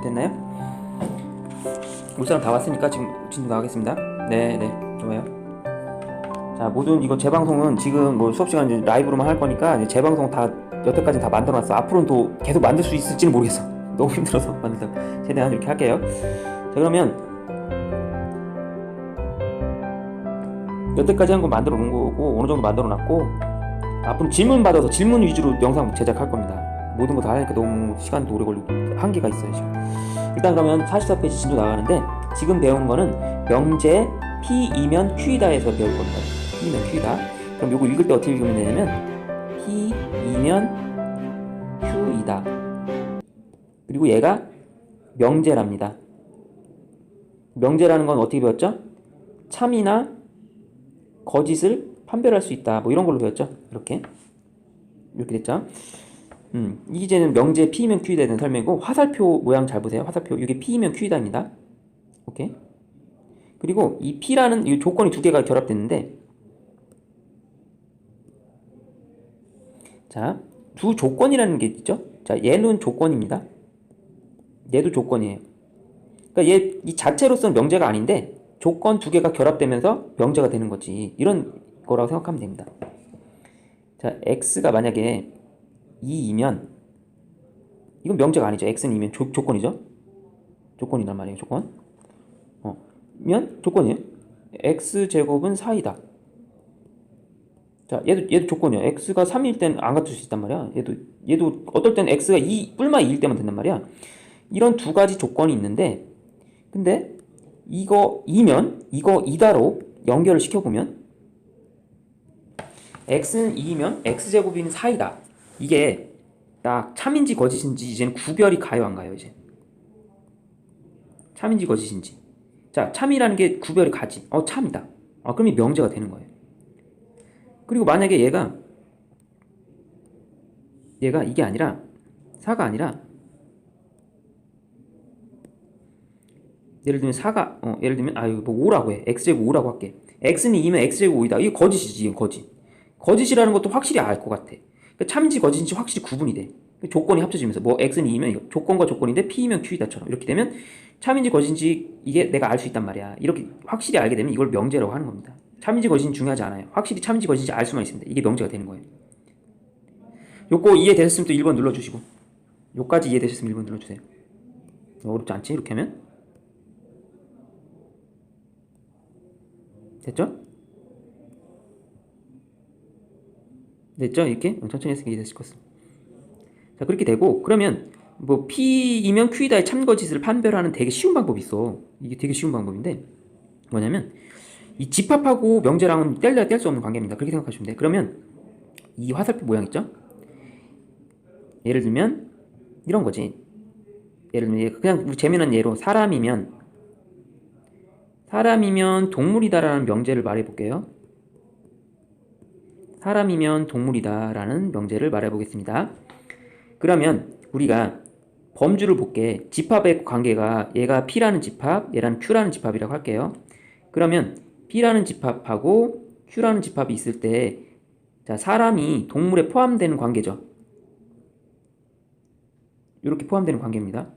됐나요? 올 사람 다 왔으니까 지금 진도 나가겠습니다. 네, 좋아요. 자, 모든 이거 재방송은 지금 뭐 수업 시간 이제 라이브로만 할 거니까 이제 재방송 다 여태까지 다 만들어놨어. 앞으로는 또 계속 만들 수 있을지는 모르겠어. 너무 힘들어서 만들다. 최대한 이렇게 할게요. 자, 그러면 여태까지 한 거 만들어 놓은 거고 어느 정도 만들어 놨고 앞으로 질문 받아서 질문 위주로 영상 제작할 겁니다. 모든 거 다 하니까 너무 시간도 오래 걸리고 한계가 있어요 지금. 일단 그러면 44페이지 진도 나가는데 지금 배우는 거는 명제 P이면 Q이다에서 배울 겁니다. P이면 Q이다. 그럼 요거 읽을 때 어떻게 읽으면 되냐면 P이면 Q이다. 그리고 얘가 명제랍니다. 명제라는 건 어떻게 배웠죠? 참이나 거짓을 판별할 수 있다. 뭐 이런 걸로 배웠죠. 이렇게 됐죠. 이제는 명제 P이면 Q이다에 대한 설명이고 화살표 모양 잘 보세요. 화살표 이게 P이면 Q이다입니다. 오케이. 그리고 이 P라는 이 조건이 두 개가 결합됐는데 자, 두 조건이라는 게 있죠. 자, 얘는 조건입니다. 얘도 조건이에요. 그러니까 얘 이 자체로서는 명제가 아닌데 조건 두 개가 결합되면서 명제가 되는 거지. 이런 거라고 생각하면 됩니다. 자, x가 만약에 2이면 이건 명제가 아니죠. x는 2면 조건이죠. 조건이란 말이에요. 조건. 면 조건이에요. x제곱은 4이다. 자, 얘도 조건이야. x가 3일 땐 안 갖출 수 있단 말이야. 얘도 어떨 땐 x가 2 뿔마 2일 때만 된단 말이야. 이런 두 가지 조건이 있는데 근데 이거 2면 이거 2다로 연결을 시켜보면 x는 2이면 x제곱은 4이다. 이게 딱 참인지 거짓인지 이제는 구별이 가요 안 가요 이제. 참인지 거짓인지. 자, 참이라는 게 구별이 가지. 참이다. 그럼 이 명제가 되는 거예요. 그리고 만약에 얘가 이게 아니라 4가 아니라 예를 들면 4가 예를 들면 뭐 5라고 해. x제곱 5라고 할게. x는 2면 x제곱 5이다. 이게 거짓이지. 이건 거짓. 거짓이라는 것도 확실히 알 것 같아. 그러니까 참인지 거짓인지 확실히 구분이 돼. 조건이 합쳐지면서 뭐 x는 2면 조건과 조건인데 p이면 q이다처럼 이렇게 되면 참인지 거짓인지 이게 내가 알 수 있단 말이야. 이렇게 확실히 알게 되면 이걸 명제라고 하는 겁니다. 참인지 거짓인지 중요하지 않아요. 확실히 참인지 거짓인지 알 수만 있습니다. 이게 명제가 되는 거예요. 요거 이해되셨으면 또 1번 눌러주시고 요까지 이해되셨으면 1번 눌러주세요. 어렵지 않지? 이렇게 하면 됐죠? 됐죠? 이렇게 천천히 해서 이해되실 것 같습니다. 자, 그렇게 되고 그러면 뭐 P이면 Q이다의 참거짓을 판별하는 되게 쉬운 방법이 있어. 이게 되게 쉬운 방법인데 뭐냐면 이 집합하고 명제랑은 뗄래야 뗄 수 없는 관계입니다. 그렇게 생각하시면 돼. 그러면 이 화살표 모양 있죠? 예를 들면 이런 거지. 예를 들면 그냥 재미난 예로 사람이면 동물이다라는 명제를 말해볼게요. 사람이면 동물이다라는 명제를 말해보겠습니다. 그러면 우리가 범주를 볼게. 집합의 관계가 얘가 P라는 집합, 얘랑 Q라는 집합이라고 할게요. 그러면 P라는 집합하고 Q라는 집합이 있을 때 자, 사람이 동물에 포함되는 관계죠. 이렇게 포함되는 관계입니다.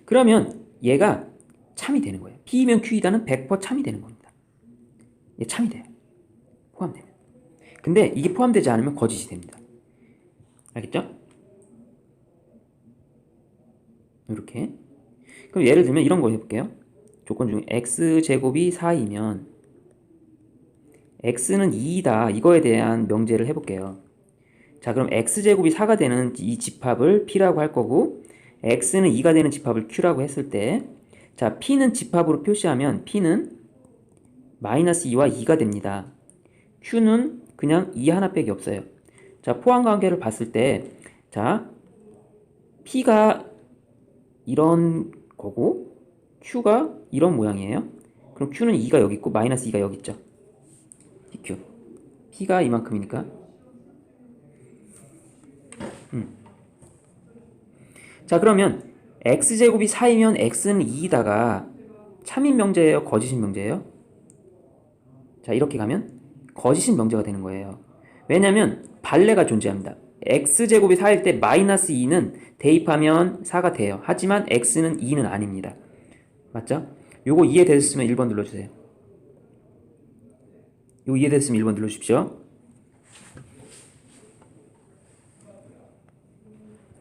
그러면 얘가 참이 되는 거예요. P이면 Q이다는 100% 참이 되는 겁니다. 얘 참이 돼요. 포함되면. 근데 이게 포함되지 않으면 거짓이 됩니다. 알겠죠? 이렇게. 그럼 예를 들면 이런 거 해볼게요. 조건 중에 x제곱이 4이면 x는 2이다. 이거에 대한 명제를 해볼게요. 자, 그럼 x제곱이 4가 되는 이 집합을 P라고 할 거고 x는 2가 되는 집합을 Q라고 했을 때 자, P는 집합으로 표시하면 P는 마이너스 2와 2가 됩니다. Q는 그냥 2 하나밖에 없어요. 자, 포함관계를 봤을 때 자, P가 이런 거고 Q가 이런 모양이에요. 그럼 Q는 2가 여기 있고 마이너스 2가 여기 있죠. PQ. P가 이만큼이니까 자, 그러면 x제곱이 4이면 x는 2이다가 참인 명제예요? 거짓인 명제예요? 자, 이렇게 가면 거짓인 명제가 되는 거예요. 왜냐면 발레가 존재합니다. x제곱이 4일 때 마이너스 2는 대입하면 4가 돼요. 하지만 x는 2는 아닙니다. 맞죠? 요거 이해됐으면 1번 눌러주세요. 요거 이해됐으면 1번 눌러주십시오.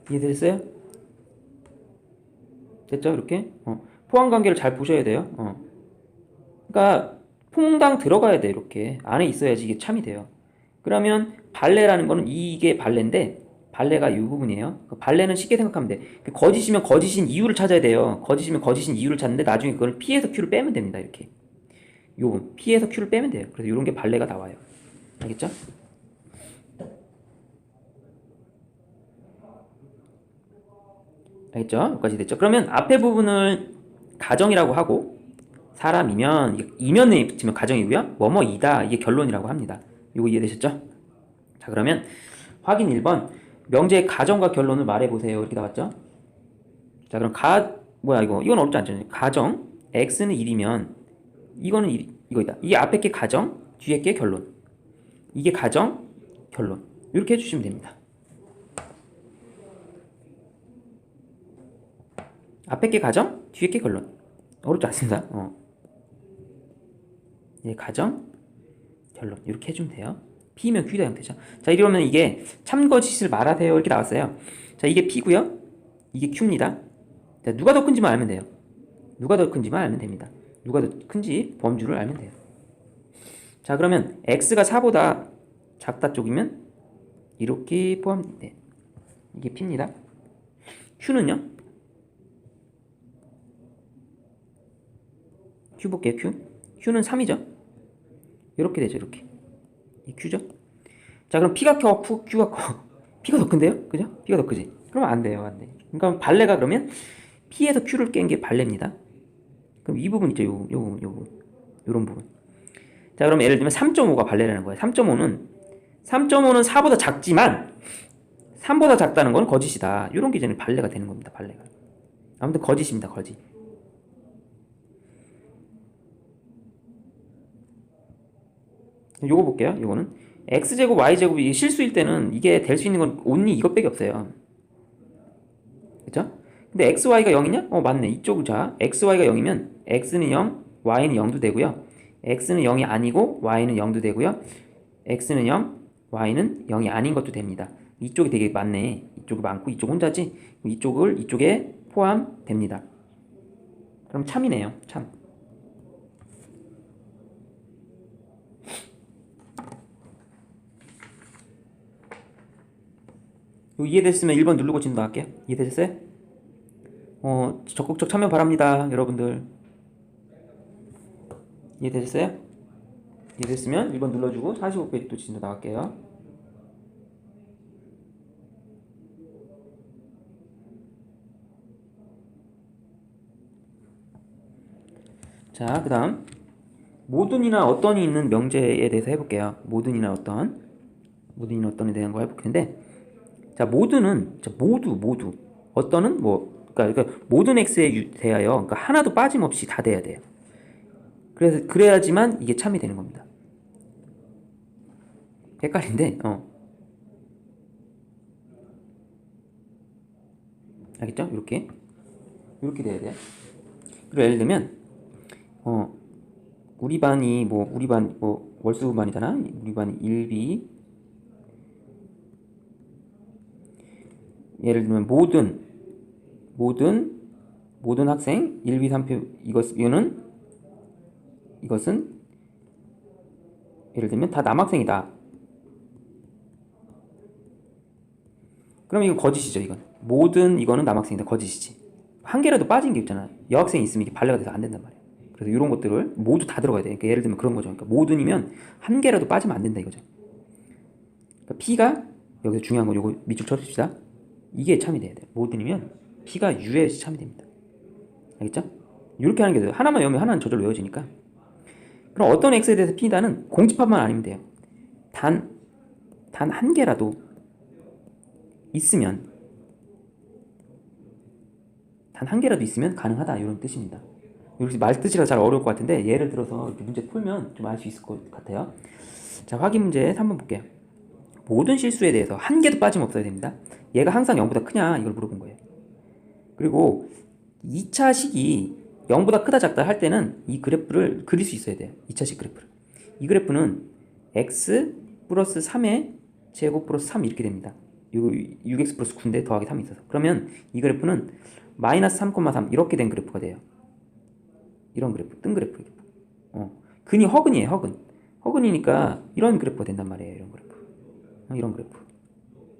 이해됐어요? 됐죠? 이렇게? 포함관계를 잘 보셔야 돼요. 그러니까 퐁당 들어가야 돼. 이렇게 안에 있어야지 이게 참이 돼요. 그러면 발레라는 거는 이게 발레인데 발레가 이 부분이에요. 발레는 쉽게 생각하면 돼. 거짓이면 거짓인 이유를 찾아야 돼요. 거짓이면 거짓인 이유를 찾는데 나중에 그걸 P에서 Q를 빼면 됩니다. 이렇게 요 부분 P에서 Q를 빼면 돼요. 그래서 이런 게 발레가 나와요. 알겠죠? 알겠죠? 여기까지 됐죠? 그러면 앞에 부분을 가정이라고 하고 사람이면 이면에 붙이면 가정이고요. 뭐뭐이다 이게 결론이라고 합니다. 이거 이해되셨죠? 자 그러면 확인 1번 명제의 가정과 결론을 말해보세요. 이렇게 나왔죠? 자 그럼 뭐야 이건 어렵지 않죠? 가정 x는 1이면 이거는 이거이다. 이게 앞에 게 가정 뒤에 게 결론. 이게 가정 결론 이렇게 해주시면 됩니다. 앞에 게 가정 뒤에 게 결론. 어렵지 않습니다. 예, 가정 결론 이렇게 해주면 돼요. P면 Q다 형태죠. 자 이러면 이게 참거짓을 말하세요 이렇게 나왔어요. 자 이게 P고요. 이게 Q입니다. 자, 누가 더 큰지만 알면 돼요. 누가 더 큰지만 알면 됩니다. 누가 더 큰지 범주를 알면 돼요. 자 그러면 X가 4보다 작다 쪽이면 이렇게 포함돼. 이게 P입니다. Q는요? Q 볼게요. Q는 3이죠. 이렇게 되죠. 이렇게 이 Q죠. 자 그럼 P가 커 Q가 커 P가 더 큰데요? 그죠? P가 더 크지? 그러면 안 돼요. 안 돼. 그러니까 발레가 그러면 P에서 Q를 깬 게 발레입니다. 그럼 이 부분 있죠. 요 부분 요런 부분. 자 그럼 예를 들면 3.5가 발레라는 거예요. 3.5는 4보다 작지만 3보다 작다는 건 거짓이다. 이런 게 이제 발레가 되는 겁니다. 발레가. 아무튼 거짓입니다. 거짓. 요거 볼게요. 요거는 x제곱 y제곱이 실수일 때는 이게 될 수 있는 건 only 이것밖에 없어요. 그쵸? 근데 xy가 0이냐? 맞네. 이쪽은 자 xy가 0이면 x는 0, y는 0도 되고요. x는 0이 아니고 y는 0도 되고요. x는 0, y는 0이 아닌 것도 됩니다. 이쪽이 되게 많네. 이쪽이 많고 이쪽 혼자지. 이쪽을 이쪽에 포함됩니다. 그럼 참이네요. 참. 이해됐으면 1번 누르고 진도할게요. 이해되셨어요? 적극적 참여 바랍니다. 여러분들. 이해되셨어요? 이해됐으면 1번 눌러주고 45페이지 또 진도 나갈게요. 자, 그 다음 모든이나 어떤이 있는 명제에 대해서 해볼게요. 모든이나 어떤에 대한 거 해볼 텐데 자, 모든은 모두 어떤은 그러니까 모든 x에 대하여 그러니까 하나도 빠짐없이 다 돼야 돼요. 그래야지만 이게 참이 되는 겁니다. 헷갈린데 알겠죠? 이렇게 돼야 돼요. 그리고 예를 들면 우리 반이 월수반이잖아. 우리 반이 1B 예를 들면 모든 학생 1B 3표 이것은 예를 들면 다 남학생이다. 그럼 이건 거짓이죠. 이거는 남학생이다. 거짓이지. 한 개라도 빠진 게 있잖아. 여학생이 있으면 이게 발레가 돼서 안 된단 말이야. 그래서 이런 것들을 모두 다 들어가야 돼. 그러니까 예를 들면 그런 거죠. 그러니까 모든이면 한 개라도 빠지면 안 된다 이거죠. 그러니까 P가 여기서 중요한 건 요거 밑줄 쳐줍시다. 이게 참이 돼야 돼. 모든이면 P가 U에서 참이 됩니다. 알겠죠? 이렇게 하는 게 돼요. 하나만 외우면 하나는 저절로 외워지니까. 그럼 어떤 X에 대해서 P다는 공집합만 아니면 돼요. 단 한 개라도 있으면 가능하다 이런 뜻입니다. 여기서 말뜻이라 잘 어려울 것 같은데 예를 들어서 이렇게 문제 풀면 좀 알 수 있을 것 같아요. 자 확인 문제 3번 볼게요. 모든 실수에 대해서 한 개도 빠짐없어야 됩니다. 얘가 항상 0보다 크냐 이걸 물어본 거예요. 그리고 2차 식이 0보다 크다 작다 할 때는 이 그래프를 그릴 수 있어야 돼요. 2차식 그래프를. 이 그래프는 x 플러스 3의 제곱 플러스 3 이렇게 됩니다. 이거 6x 플러스 9인데 더하기 3이 있어서. 그러면 이 그래프는 마이너스 3,3 이렇게 된 그래프가 돼요. 이런 그래프, 뜬 그래프. 근이 허근이에요, 허근. 허근이니까 이런 그래프가 된단 말이에요, 이런 그래프. 이런 그래프.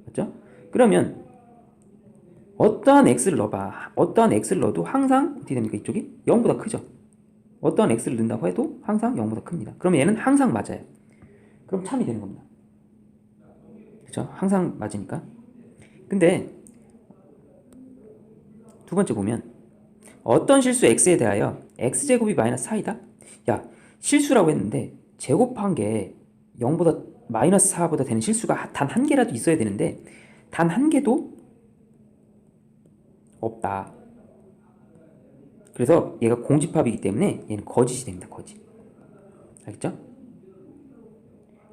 맞죠? 그러면 어떠한 x를 넣어봐. 어떠한 x를 넣어도 항상 어떻게 됩니까? 이쪽이 0보다 크죠? 어떠한 x를 넣는다고 해도 항상 0보다 큽니다. 그러면 얘는 항상 맞아요. 그럼 참이 되는 겁니다. 그렇죠? 항상 맞으니까. 근데 두 번째 보면 어떤 실수 x에 대하여 x제곱이 마이너스 4이다? 야, 실수라고 했는데 제곱한 게 0보다 마이너스 4보다 되는 실수가 단 한 개라도 있어야 되는데 단 한 개도 없다. 그래서 얘가 공집합이기 때문에 얘는 거짓이 됩니다. 거짓. 알겠죠?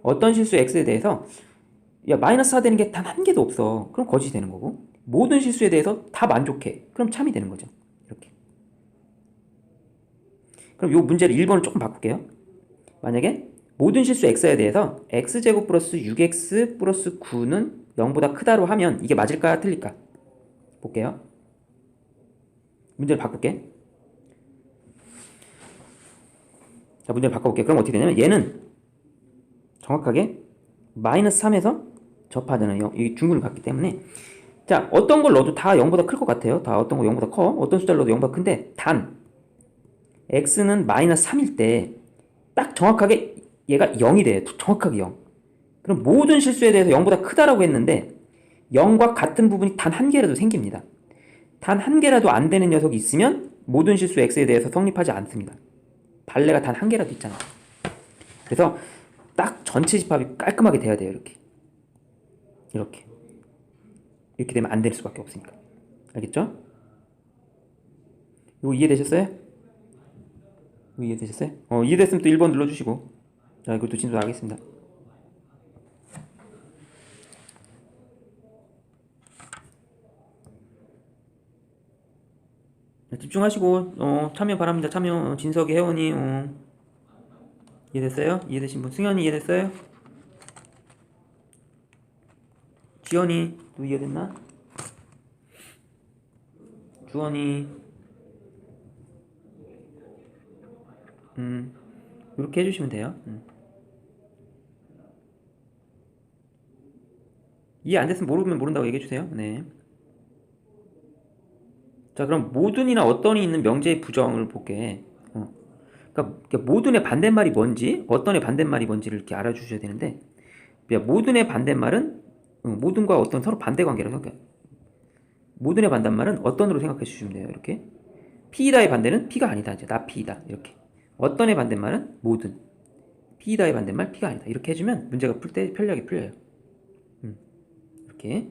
어떤 실수 x에 대해서 야 마이너스 4 되는 게 단 한 개도 없어. 그럼 거짓이 되는 거고 모든 실수에 대해서 다 만족해. 그럼 참이 되는 거죠. 이렇게. 그럼 이 문제를 1번을 조금 바꿀게요. 만약에 모든 실수 x에 대해서 x제곱 플러스 6x 플러스 9는 0보다 크다로 하면 이게 맞을까 틀릴까? 볼게요. 문제를 바꿀게. 자, 문제를 바꿔볼게요. 그럼 어떻게 되냐면 얘는 정확하게 마이너스 3에서 접하되는 이 중근을 갖기 때문에 자, 어떤 걸 넣어도 다 0보다 클 것 같아요. 다 어떤 거 0보다 커. 어떤 숫자를 넣어도 0보다 큰데 단 x는 마이너스 3일 때 딱 정확하게 얘가 0이 돼요. 정확하게 0. 그럼 모든 실수에 대해서 0보다 크다라고 했는데 0과 같은 부분이 단 한 개라도 생깁니다. 단 한 개라도 안 되는 녀석이 있으면 모든 실수 x에 대해서 성립하지 않습니다. 발레가 단 한 개라도 있잖아. 그래서 딱 전체 집합이 깔끔하게 돼야 돼요. 이렇게. 이렇게. 이렇게 되면 안 될 수밖에 없으니까. 알겠죠? 이거 이해되셨어요? 이해되셨어요? 이해됐으면 또 1번 눌러주시고. 자, 이것도 진도하겠습니다. 집중하시고 참여 바랍니다. 참여 진석이 혜원이 이해됐어요? 이해되신 분? 승현이 이해됐어요? 지연이 또 이해됐나? 주원이 이렇게 해주시면 돼요. 이해 안 됐으면 모르면 모른다고 얘기해주세요. 네. 자, 그럼 모든이나 어떤이 있는 명제의 부정을 볼게. 그러니까 모든의 반대말이 뭔지, 어떤의 반대말이 뭔지를 이렇게 알아주셔야 되는데, 모든의 반대말은 모든과 어떤 서로 반대 관계라고 생각해요. 모든의 반대말은 어떤으로 생각해 주시면 돼요. 이렇게 P이다의 반대는 P가 아니다. 이제 나 P이다. 이렇게 어떤의 반대말은 모든 P이다의 반대말 P가 아니다. 이렇게 해주면 문제가 풀 때 편리하게 풀려요. 이렇게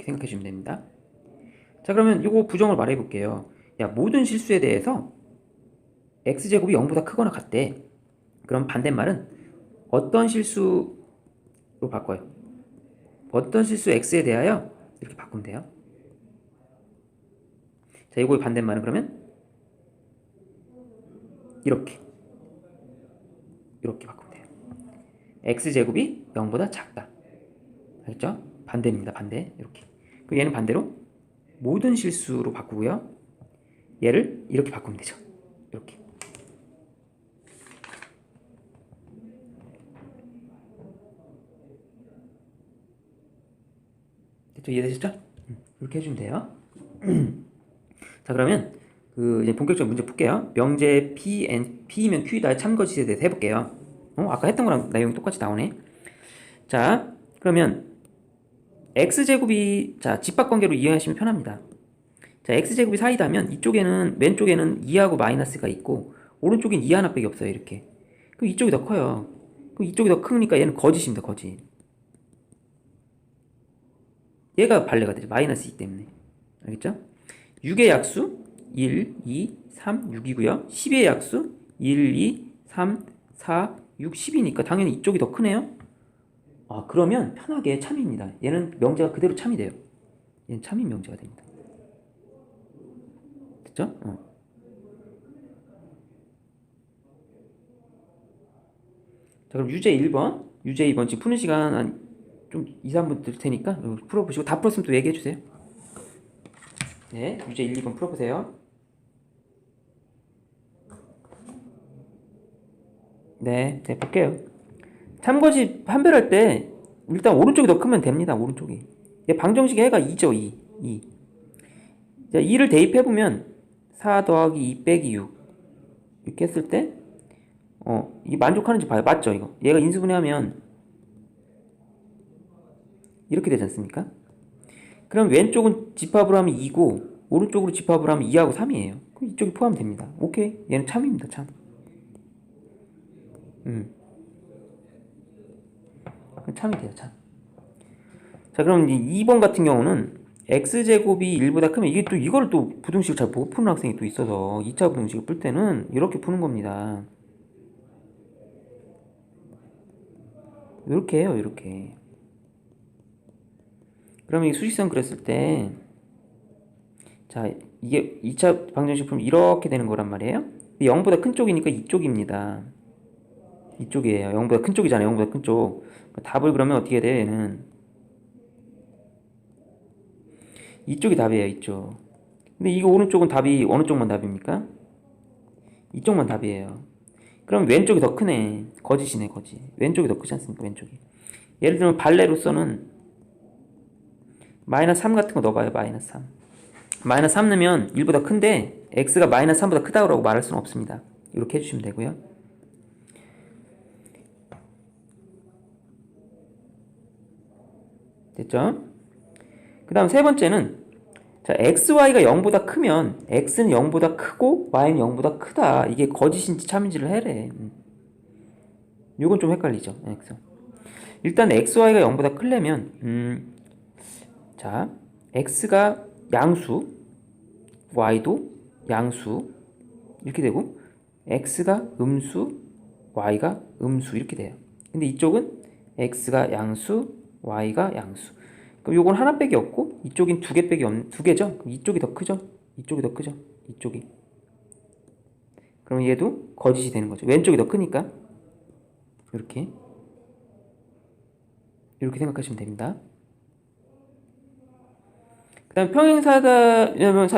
생각해 주시면 됩니다. 자, 그러면 이거 부정을 말해 볼게요. 야, 모든 실수에 대해서 x제곱이 0보다 크거나 같대. 그럼 반대말은 어떤 실수로 바꿔요? 어떤 실수 x에 대하여 이렇게 바꾸면 돼요. 자, 이거의 반대말은 그러면 이렇게 바꾸면 돼요. x제곱이 0보다 작다. 알겠죠? 반대입니다. 반대. 이렇게. 그리고 얘는 반대로 모든 실수로 바꾸고요. 얘를 이렇게 바꾸면 되죠. 이렇게. 됐죠? 이해되셨죠? 이렇게 해주면 돼요. 자, 그러면 이제 본격적인 문제 풀게요. 명제 P면 Q다의 참거짓에 대해서 해볼게요. 아까 했던 거랑 내용이 똑같이 나오네. 자, 그러면 x제곱이 자 집합관계로 이해하시면 편합니다. 자, x제곱이 4이다면 이쪽에는 왼쪽에는 2하고 마이너스가 있고 오른쪽엔 2 하나밖에 없어요. 이렇게. 그럼 이쪽이 더 커요. 그럼 이쪽이 더 크니까 얘는 거짓입니다. 거짓. 얘가 발레가 되죠. 마이너스이기 때문에. 알겠죠? 6의 약수 1, 2, 3, 6이고요. 10의 약수 1, 2, 3, 4, 6, 10이니까 당연히 이쪽이 더 크네요. 아, 그러면 편하게 참입니다. 얘는 명제가 그대로 참이 돼요. 얘는 참인 명제가 됩니다. 됐죠? 자, 그럼 유제 1번, 유제 2번 지금 푸는 시간 한 좀 2, 3분 들 테니까 풀어보시고 다 풀었으면 또 얘기해 주세요. 네, 유제 1, 2번 풀어보세요. 네, 네, 볼게요. 참거짓 판별할 때 일단 오른쪽이 더 크면 됩니다. 오른쪽이. 얘 방정식의 해가 2죠. 2. 2. 자, 2를 대입해보면 4 더하기 2 빼기 6 이렇게 했을 때 이게 만족하는지 봐요. 맞죠? 이거. 얘가 인수분해하면 이렇게 되지 않습니까? 그럼 왼쪽은 집합으로 하면 2고 오른쪽으로 집합을 하면 2하고 3이에요. 그럼 이쪽이 포함됩니다. 오케이. 얘는 참입니다. 참. 참이 돼요. 참. 자, 그럼 이제 2번 같은 경우는 x제곱이 1보다 크면 이게 또 이걸 또 부등식을 잘 못 푸는 학생이 또 있어서 2차 부등식을 풀 때는 이렇게 푸는 겁니다. 이렇게 해요. 이렇게. 그러면 이 수직선 그렸을 때 자, 이게 2차 방정식 풀면 이렇게 되는 거란 말이에요. 0보다 큰 쪽이니까 이쪽입니다. 이쪽이에요. 0보다 큰 쪽이잖아요. 0보다 큰 쪽. 답을 그러면 어떻게 돼요? 얘는 이쪽이 답이에요. 이쪽. 근데 이거 오른쪽은 답이 어느 쪽만 답입니까? 이쪽만 답이에요. 그럼 왼쪽이 더 크네. 거짓이네, 거짓. 왼쪽이 더 크지 않습니까? 왼쪽이. 예를 들면 발레로서는 마이너스 3 같은 거 넣어봐요. 마이너스 3. 마이너스 3 넣으면 1보다 큰데 x가 마이너스 3보다 크다고 말할 수는 없습니다. 이렇게 해주시면 되고요. 됐죠? 그 다음 세 번째는 자, xy가 0보다 크면 x는 0보다 크고 y는 0보다 크다. 이게 거짓인지 참인지를 해래. 이건 좀 헷갈리죠. x. 일단 xy가 0보다 크려면 자, x가 양수, y도 양수 이렇게 되고 x가 음수, y가 음수 이렇게 돼요. 근데 이쪽은 x가 양수, y가 양수. 그럼 요건 하나밖에 없고 이쪽인 두 개밖에 없는 두 개죠. 그럼 이쪽이 더 크죠. 이쪽이 더 크죠. 이쪽이. 그럼 얘도 거짓이 되는 거죠. 왼쪽이 더 크니까 이렇게 생각하시면 됩니다. 그 다음 평행사다,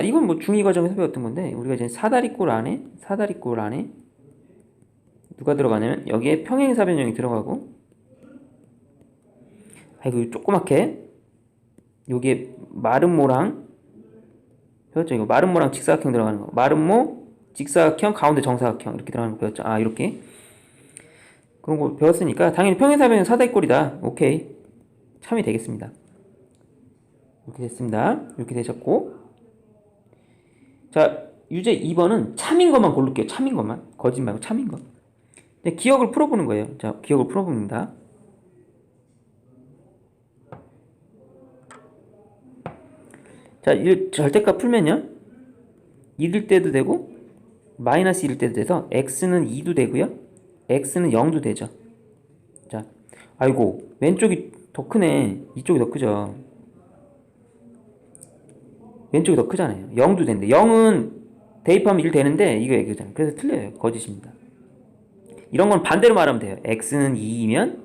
이건 뭐 중2 과정에서 배웠던 건데, 우리가 이제 사다리꼴 안에 누가 들어가냐면, 여기에 평행사 변형이 들어가고, 아이고, 조그맣게, 여기에 마름모랑, 배웠죠? 이거 마름모랑 직사각형 들어가는 거. 마름모, 직사각형, 가운데 정사각형, 이렇게 들어가는 거 배웠죠? 아, 이렇게. 그런 거 배웠으니까, 당연히 평행사 변형 사다리꼴이다. 오케이. 참이 되겠습니다. 이렇게 됐습니다. 이렇게 되셨고, 자, 유제 2번은 참인 것만 고를게요. 참인 것만. 거짓 말고 참인 것. 기억을 풀어보는 거예요. 자, 기억을 풀어봅니다. 자, 절대값 풀면요. 1일 때도 되고, 마이너스 1일 때도 돼서, x는 2도 되고요. x는 0도 되죠. 자, 아이고, 왼쪽이 더 크네. 이쪽이 더 크죠. 왼쪽이 더 크잖아요. 0도 된대. 0은 대입하면 1 되는데, 이거 얘기잖아요. 그래서 틀려요. 거짓입니다. 이런 건 반대로 말하면 돼요. x는 2이면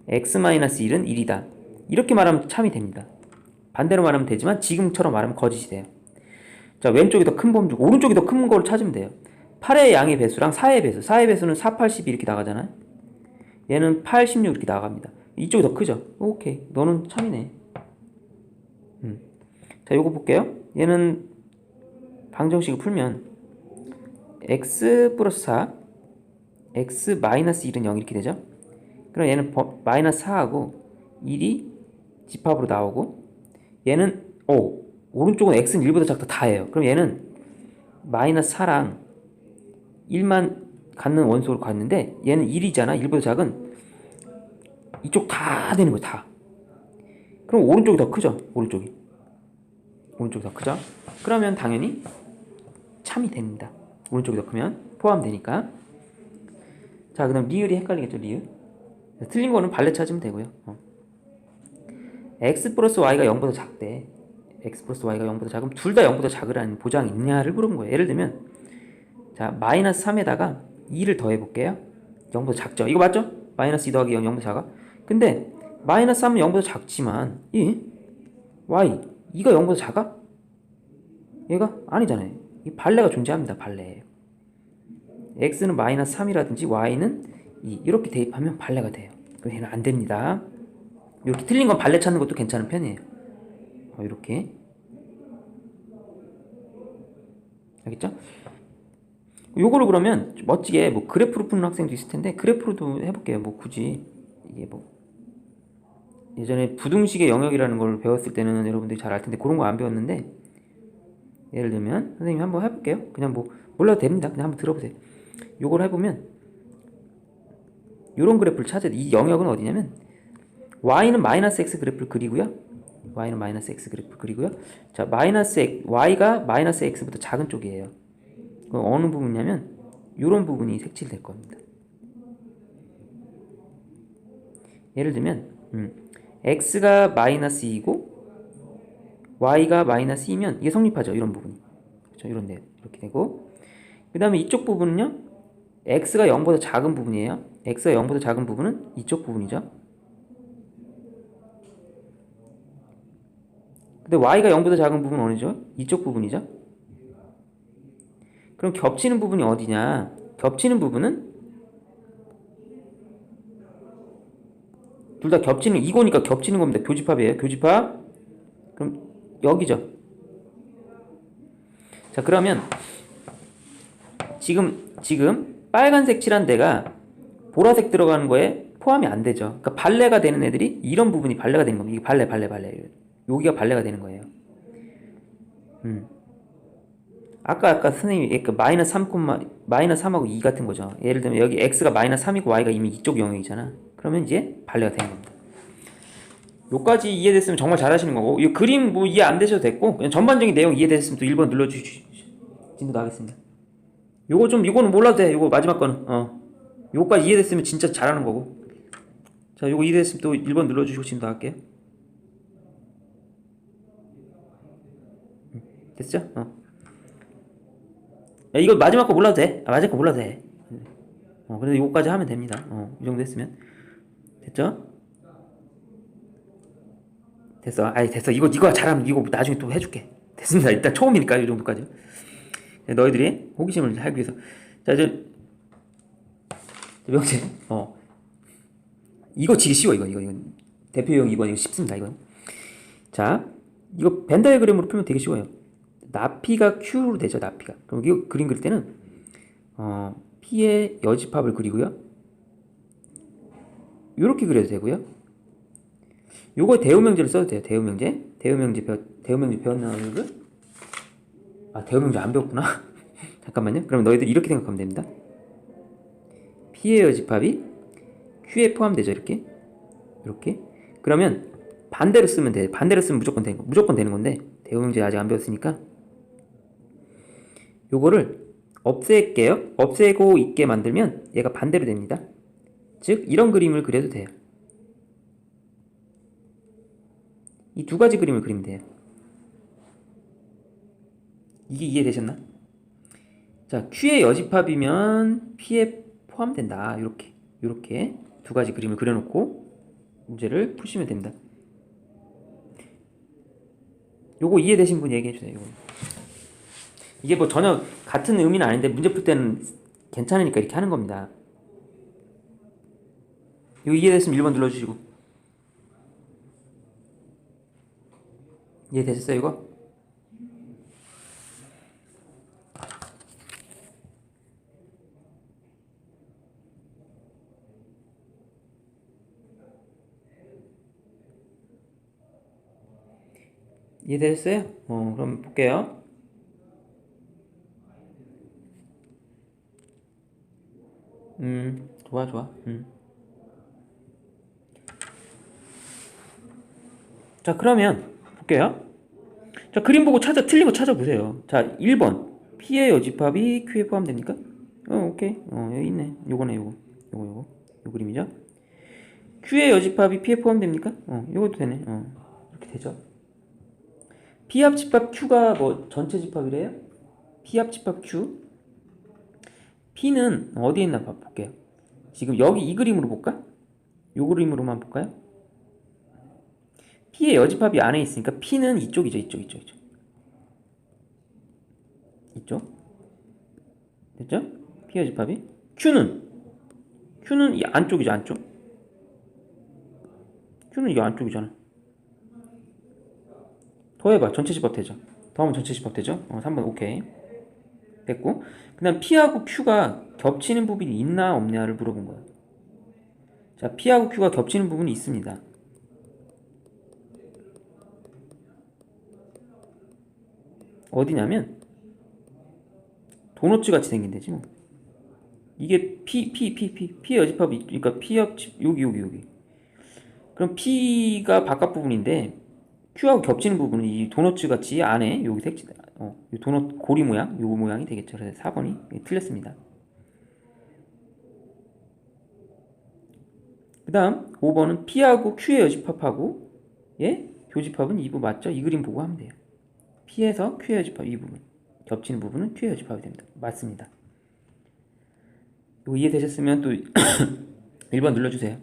x-1은 1이다. 이렇게 말하면 참이 됩니다. 반대로 말하면 되지만 지금처럼 말하면 거짓이 돼요. 자, 왼쪽이 더 큰 범주, 오른쪽이 더 큰 걸 찾으면 돼요. 8의 양의 배수랑 4의 배수. 4의 배수는 4, 8, 12 이렇게 나가잖아요. 얘는 8, 16 이렇게 나갑니다. 이쪽이 더 크죠? 오케이. 너는 참이네. 자, 요거 볼게요. 얘는 방정식을 풀면 x 플러스 4, x 마이너스 1은 0 이렇게 되죠. 그럼 얘는 마이너스 4하고 1이 집합으로 나오고 얘는 오른쪽은 x는 1보다 작다 다예요. 그럼 얘는 마이너스 4랑 1만 갖는 원소를 갖는데 얘는 1이잖아. 1보다 작은 이쪽 다 되는 거예요. 다. 그럼 오른쪽이 더 크죠. 오른쪽이 더 크죠. 그러면 당연히 참이 됩니다. 오른쪽이 더 크면 포함되니까. 자, 그 다음 리을이 헷갈리겠죠. 리을. 틀린 거는 발레 찾으면 되고요. x 플러스 y가 0보다 작대. x 플러스 y가 0보다 작으면 둘 다 0보다 작으라는 보장이 있냐를 물어본 거예요. 예를 들면 자 마이너스 3에다가 2를 더해 볼게요. 0보다 작죠? 이거 맞죠? 마이너스 2 더하기 0 0보다 작아? 근데 마이너스 3은 0보다 작지만 이 y 2가 0보다 작아? 얘가 아니잖아요. 이 발레가 존재합니다. 발레. x는 마이너스 3이라든지 y는 2 이렇게 대입하면 발레가 돼요. 그럼 얘는 안 됩니다. 이렇게 틀린 건 발레 찾는 것도 괜찮은 편이에요. 이렇게 알겠죠? 요거를 그러면 멋지게 뭐 그래프로 푸는 학생도 있을 텐데 그래프로도 해볼게요. 뭐 굳이 이게 뭐 예전에 부등식의 영역이라는 걸 배웠을 때는 여러분들이 잘 알 텐데 그런 거 안 배웠는데 예를 들면 선생님이 한번 해볼게요. 그냥 뭐 몰라도 됩니다. 그냥 한번 들어보세요. 요걸 해보면 요런 그래프를 찾아야 돼. 이 영역은 어디냐면 y는 마이너스 x 그래프를 그리고요. y는 마이너스 x 그래프를 그리고요. 자 마이너스 x, y가 마이너스 x보다 작은 쪽이에요. 그럼 어느 부분이냐면 요런 부분이 색칠될 겁니다. 예를 들면 x가 마이너스 2고 y가 마이너스 2면 이게 성립하죠. 이런 부분이. 그렇죠? 이런데 이렇게 되고 그 다음에 이쪽 부분은요. x가 0보다 작은 부분이에요. x가 0보다 작은 부분은 이쪽 부분이죠. 근데 y가 0보다 작은 부분은 어디죠? 이쪽 부분이죠. 그럼 겹치는 부분이 어디냐? 겹치는 부분은 둘 다 겹치는 이거니까 겹치는 겁니다. 교집합이에요. 교집합. 그럼 여기죠. 자 그러면 지금 빨간색 칠한 데가 보라색 들어가는 거에 포함이 안 되죠. 그러니까 발레가 되는 애들이 이런 부분이 발레가 되는 겁니다. 이게 발레. 여기가 발레가 되는 거예요. 아까 선생님이 마이너스 3하고 2 같은 거죠. 예를 들면 여기 x가 마이너스 3이고 y가 이미 이쪽 영역이잖아. 그러면 이제 발레가 되는 겁니다. 요까지 이해됐으면 정말 잘하시는 거고 이 그림 뭐 이해 안 되셔도 됐고 그냥 전반적인 내용 이해됐으면 또 1번 눌러주시면 하겠습니다. 요거는 몰라도 돼. 요거 마지막 거는 요거까지 이해됐으면 진짜 잘하는 거고 자 요거 이해됐으면 또 1번 눌러주시고 진도 할게요. 됐죠? 야, 이거 마지막 거 몰라도 돼. 마지막 거 몰라도 돼. 그래서 요거까지 하면 됩니다. 이 정도 했으면 됐죠? 됐어. 아이 됐어. 이거 잘하면 이거 나중에 또 해줄게. 됐습니다. 일단 처음이니까 이 정도까지. 너희들이 호기심을 하기 위해서. 자 이제 명제. 이거 지기 쉬워 이거. 대표용 2번 이거 쉽습니다 이거. 자 이거 벤 다이어그램으로 풀면 되게 쉬워요. 나피가 Q로 되죠. 나피가. 그럼 이거 그림 그릴 때는 P의 여집합을 그리고요. 요렇게 그려도 되고요. 요거 대우명제를 써도 돼요. 대우명제 배웠나 여러분? 대우명제 안 배웠구나. 잠깐만요. 그럼 너희들 이렇게 생각하면 됩니다. P의 여집합이 Q에 포함되죠. 이렇게. 그러면 반대로 쓰면 돼. 반대로 쓰면 무조건 되는 건데 대우명제 아직 안 배웠으니까 요거를 없앨게요. 없애고 있게 만들면 얘가 반대로 됩니다. 즉 이런 그림을 그려도 돼요. 이 두 가지 그림을 그리면 돼요. 이게 이해되셨나? 자, Q의 여집합이면 P에 포함된다. 이렇게 두 가지 그림을 그려놓고 문제를 푸시면 됩니다. 요거 이해되신 분 얘기해주세요. 이게 뭐 전혀 같은 의미는 아닌데 문제 풀 때는 괜찮으니까 이렇게 하는 겁니다. 이거 이해됐으면 1번 눌러주시고. 이해되셨어요 이거? 이해되셨어요? 그럼 볼게요. 좋아. 자, 그러면 볼게요. 자, 그림 보고 틀린 거 찾아보세요. 자, 1번. P의 여집합이 Q에 포함됩니까? 오케이. 여기 있네. 요거네, 요거. 요 그림이죠? Q의 여집합이 P에 포함됩니까? 이것도 되네. 이렇게 되죠. P 합집합 Q가 뭐 전체 집합이래요? P 합집합 Q. P는 어디에 있나 볼게요. 지금 여기 이 그림으로 볼까? 요 그림으로만 볼까요? P의 여집합이 안에 있으니까 P는 이쪽이죠. 이쪽. 됐죠? P 여집합이. Q는 이 안쪽이죠. 안쪽. Q는 이 안쪽이잖아. 더해봐. 전체 집합 되죠. 더하면 전체 집합 되죠. 3번 오케이. 됐고. 그 다음 P하고 Q가 겹치는 부분이 있나 없냐를 물어본 거야. 자, P하고 Q가 겹치는 부분이 있습니다. 어디냐면 도너츠 같이 생긴 데지 뭐. 이게 P 여집합이, 그러니까 P 합집 여기. 그럼 P가 바깥 부분인데 Q하고 겹치는 부분은 이 도너츠 같이 안에 여기 색지, 이 도넛 고리 모양, 요 모양이 되겠죠. 그래서 4번이 틀렸습니다. 그 다음 5번은 P하고 Q의 여집합하고 교집합은 2부 맞죠? 이 그림 보고 하면 돼요. P에서 Q의 여집합 이 부분, 겹치는 부분은 Q의 여집합이 됩니다. 맞습니다. 이거 이해되셨으면 또 1번 눌러주세요.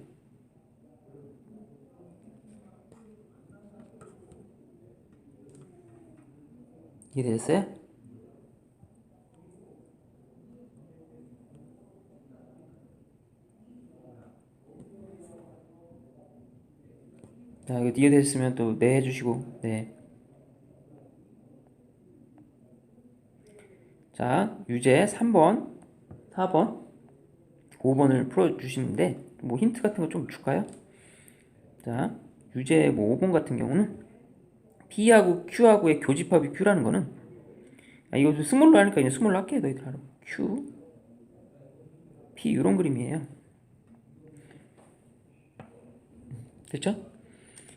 이해되셨어요? 자, 이거 이해되셨으면 또 네 해주시고, 네. 자, 유제 3번, 4번, 5번을 풀어주시는데, 뭐 힌트 같은 거 좀 줄까요? 자, 유제 뭐 5번 같은 경우는 P하고 Q하고의 교집합이 Q라는 거는, 이거 스몰로 하니까 이제 스몰로 할게요. 너희들 알아. Q, P 이런 그림이에요. 됐죠?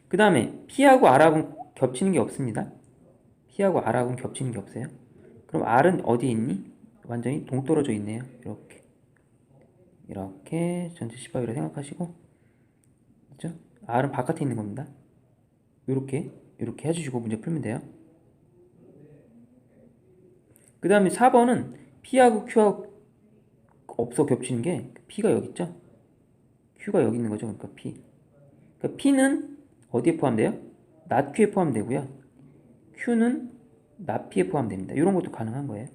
그 다음에 P하고 R하고는 겹치는 게 없습니다. P하고 R하고는 겹치는 게 없어요. 그럼 R은 어디에 있니? 완전히 동떨어져 있네요. 이렇게 전체 집합이라 생각하시고, 그죠? R은 바깥에 있는 겁니다. 이렇게 해주시고 문제 풀면 돼요. 그 다음에 4번은 P하고 Q하고 없어 겹치는 게 P가 여기 있죠? Q가 여기 있는 거죠. 그러니까 그러니까 P는 어디에 포함돼요? not Q에 포함되고요. Q는 not P에 포함됩니다. 이런 것도 가능한 거예요.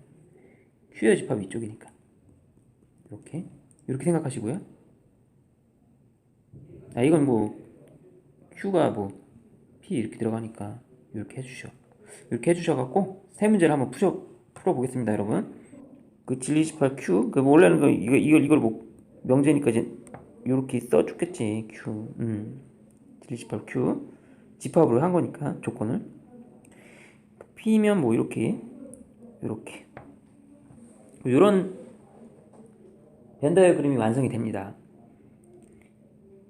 Q의 집합이 이쪽이니까. 이렇게 생각하시고요. 이건 뭐 Q가 뭐 P 이렇게 들어가니까 이렇게 해주셔갖고 세 문제를 한번 풀어보겠습니다, 여러분. 그 진리집합 Q, 그 원래는 이걸 뭐 명제니까 이제 이렇게 써줬겠지. Q, 진리집합 Q 집합으로 한 거니까 조건을. P면 뭐 이렇게 이런 벤 그림이 완성이 됩니다.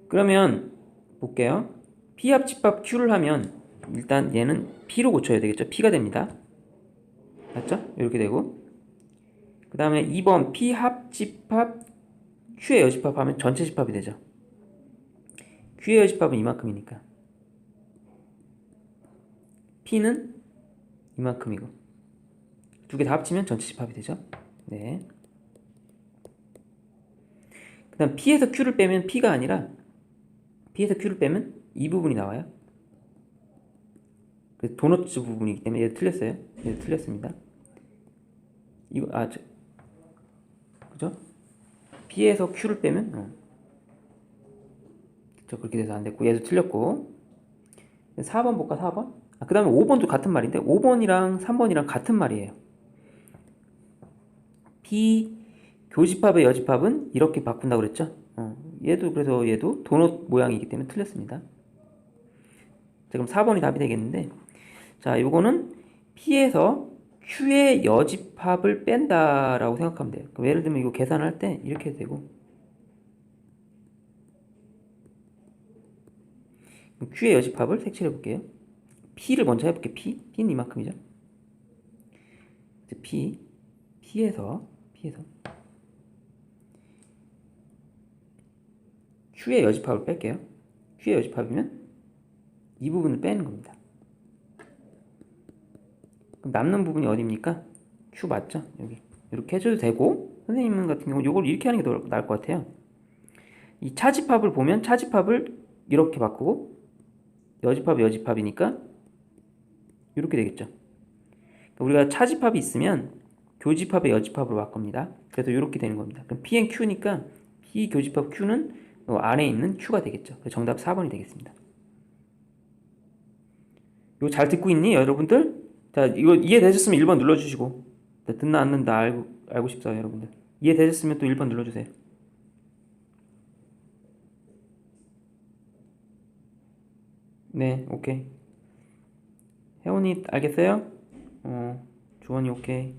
그러면 볼게요. P 합집합 Q를 하면 일단 얘는 P로 고쳐야 되겠죠. P가 됩니다. 맞죠? 이렇게 되고, 그 다음에 2번 P 합집합 Q의 여집합 하면 전체 집합이 되죠. Q의 여집합은 이만큼이니까 P는 이만큼이고, 두 개 다 합치면 전체 집합이 되죠. 네. 그 다음 P에서 Q를 빼면 P가 아니라 P에서 Q를 빼면 이 부분이 나와요. 그 도너츠 부분이기 때문에 얘도 틀렸어요. 얘도 틀렸습니다. 이거 그죠? P에서 Q를 빼면 그렇게 돼서 안 됐고, 얘도 틀렸고. 4번 볼까? 4번? 그 다음에 5번도 같은 말인데 5번이랑 3번이랑 같은 말이에요. P 교집합의 여집합은 이렇게 바꾼다고 그랬죠? 그래서 얘도 도넛 모양이기 때문에 틀렸습니다. 자, 그럼 4번이 답이 되겠는데, 자, 요거는 P에서 Q의 여집합을 뺀다라고 생각하면 돼요. 그럼 예를 들면 이거 계산할 때 이렇게 해도 되고, Q의 여집합을 색칠해 볼게요. P를 먼저 해볼게요. P는 이만큼이죠. P에서 Q의 여집합을 뺄게요. Q의 여집합이면 이 부분을 빼는 겁니다. 그럼 남는 부분이 어디입니까? Q 맞죠? 여기 이렇게 해줘도 되고, 선생님 같은 경우 이걸 이렇게 하는 게 더 나을 것 같아요. 이 차집합을 보면 차집합을 이렇게 바꾸고 여집합이 여집합이니까 이렇게 되겠죠. 그러니까 우리가 차집합이 있으면 교집합의 여집합으로 바꿉니다. 그래서 이렇게 되는 겁니다. 그럼 Pn Q니까 P 교집합 Q는 안에 있는 Q가 되겠죠. 그래서 정답 4번이 되겠습니다. 이거 잘 듣고 있니 여러분들? 자, 이거 이해되셨으면 1번 눌러주시고, 듣나 안 듣나 알고 싶어요 여러분들. 이해되셨으면 또 1번 눌러주세요. 네, 오케이. 혜원이 알겠어요? 주원이 오케이.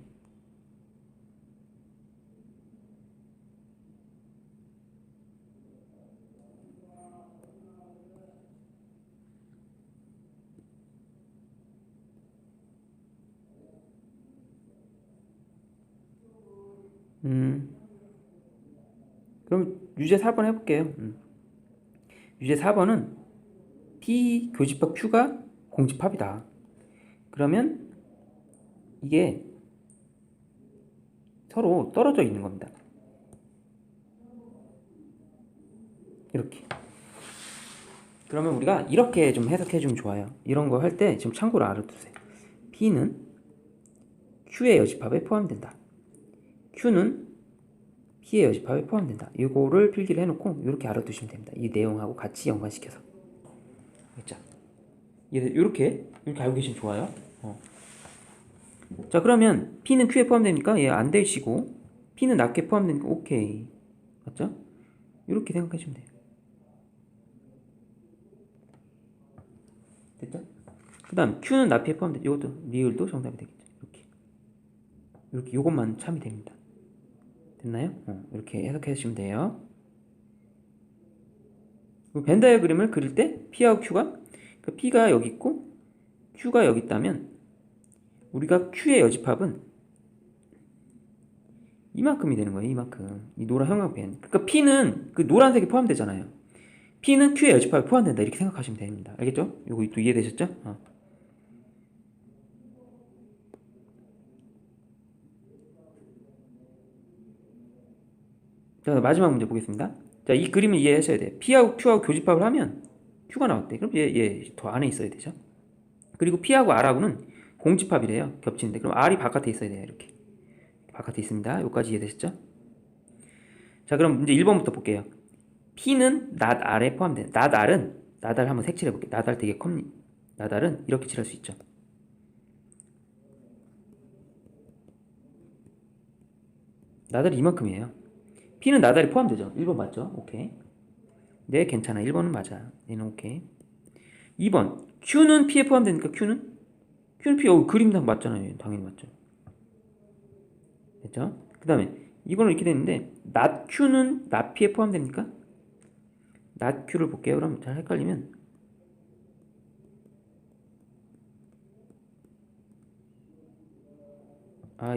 그럼 유제 4번 해볼게요. 유제 4번은 P 교집합 Q가 공집합이다. 그러면 이게 서로 떨어져 있는 겁니다. 이렇게. 그러면 우리가 이렇게 좀 해석해 주면 좋아요. 이런 거 할 때 좀 참고로 알아두세요. P는 Q의 여집합에 포함된다. Q는 P의 여집합에 포함된다. 이거를 필기를 해놓고 이렇게 알아두시면 됩니다. 이 내용하고 같이 연관시켜서. 그렇죠? 이렇게 알고 계시면 좋아요. 자, 그러면 P는 Q에 포함됩니까? 예, 안 되시고 P는 납기에 포함되니까 오케이. 맞죠? 이렇게 생각하시면 돼요. 됐죠? 그 다음 Q는 납기에 포함돼. 이것도 리을도 정답이 되겠죠. 이렇게 요것만 참이 됩니다. 됐나요? 이렇게 해석해 주시면 돼요. 벤 다이어그램을 그릴 때 P하고 Q가, 그러니까 P가 여기 있고 Q가 여기 있다면 우리가 Q의 여집합은 이만큼이 되는 거예요. 이만큼. 이 노란 형광펜. 그러니까 P는 그 노란색이 포함되잖아요. P는 Q의 여집합에 포함된다. 이렇게 생각하시면 됩니다. 알겠죠? 요거 또 이해되셨죠? 자, 마지막 문제 보겠습니다. 자, 이 그림을 이해하셔야 돼요. P하고 Q하고 교집합을 하면 Q가 나왔대. 그럼 얘 더 안에 있어야 되죠. 그리고 P하고 R하고는 공집합이래요. 겹치는데. 그럼 R이 바깥에 있어야 돼요. 이렇게. 바깥에 있습니다. 여기까지 이해되셨죠? 자, 그럼 문제 1번부터 볼게요. P는 not R에 포함된. not R은 not R 한번 색칠해 볼게요. not R 되게 컵니. not R은 이렇게 칠할 수 있죠. not R 이만큼이에요. P는 not R에 포함되죠. 1번 맞죠? 오케이. 네, 괜찮아. 1번은 맞아. 얘는 오케이. 2번. Q는 P에 포함되니까 Q는 P, 그림상 맞잖아요. 당연히 맞죠. 됐죠? 그 다음에 이거는 이렇게 되는데 not Q는 not P에 포함됩니까? not Q를 볼게요. 그럼 잘 헷갈리면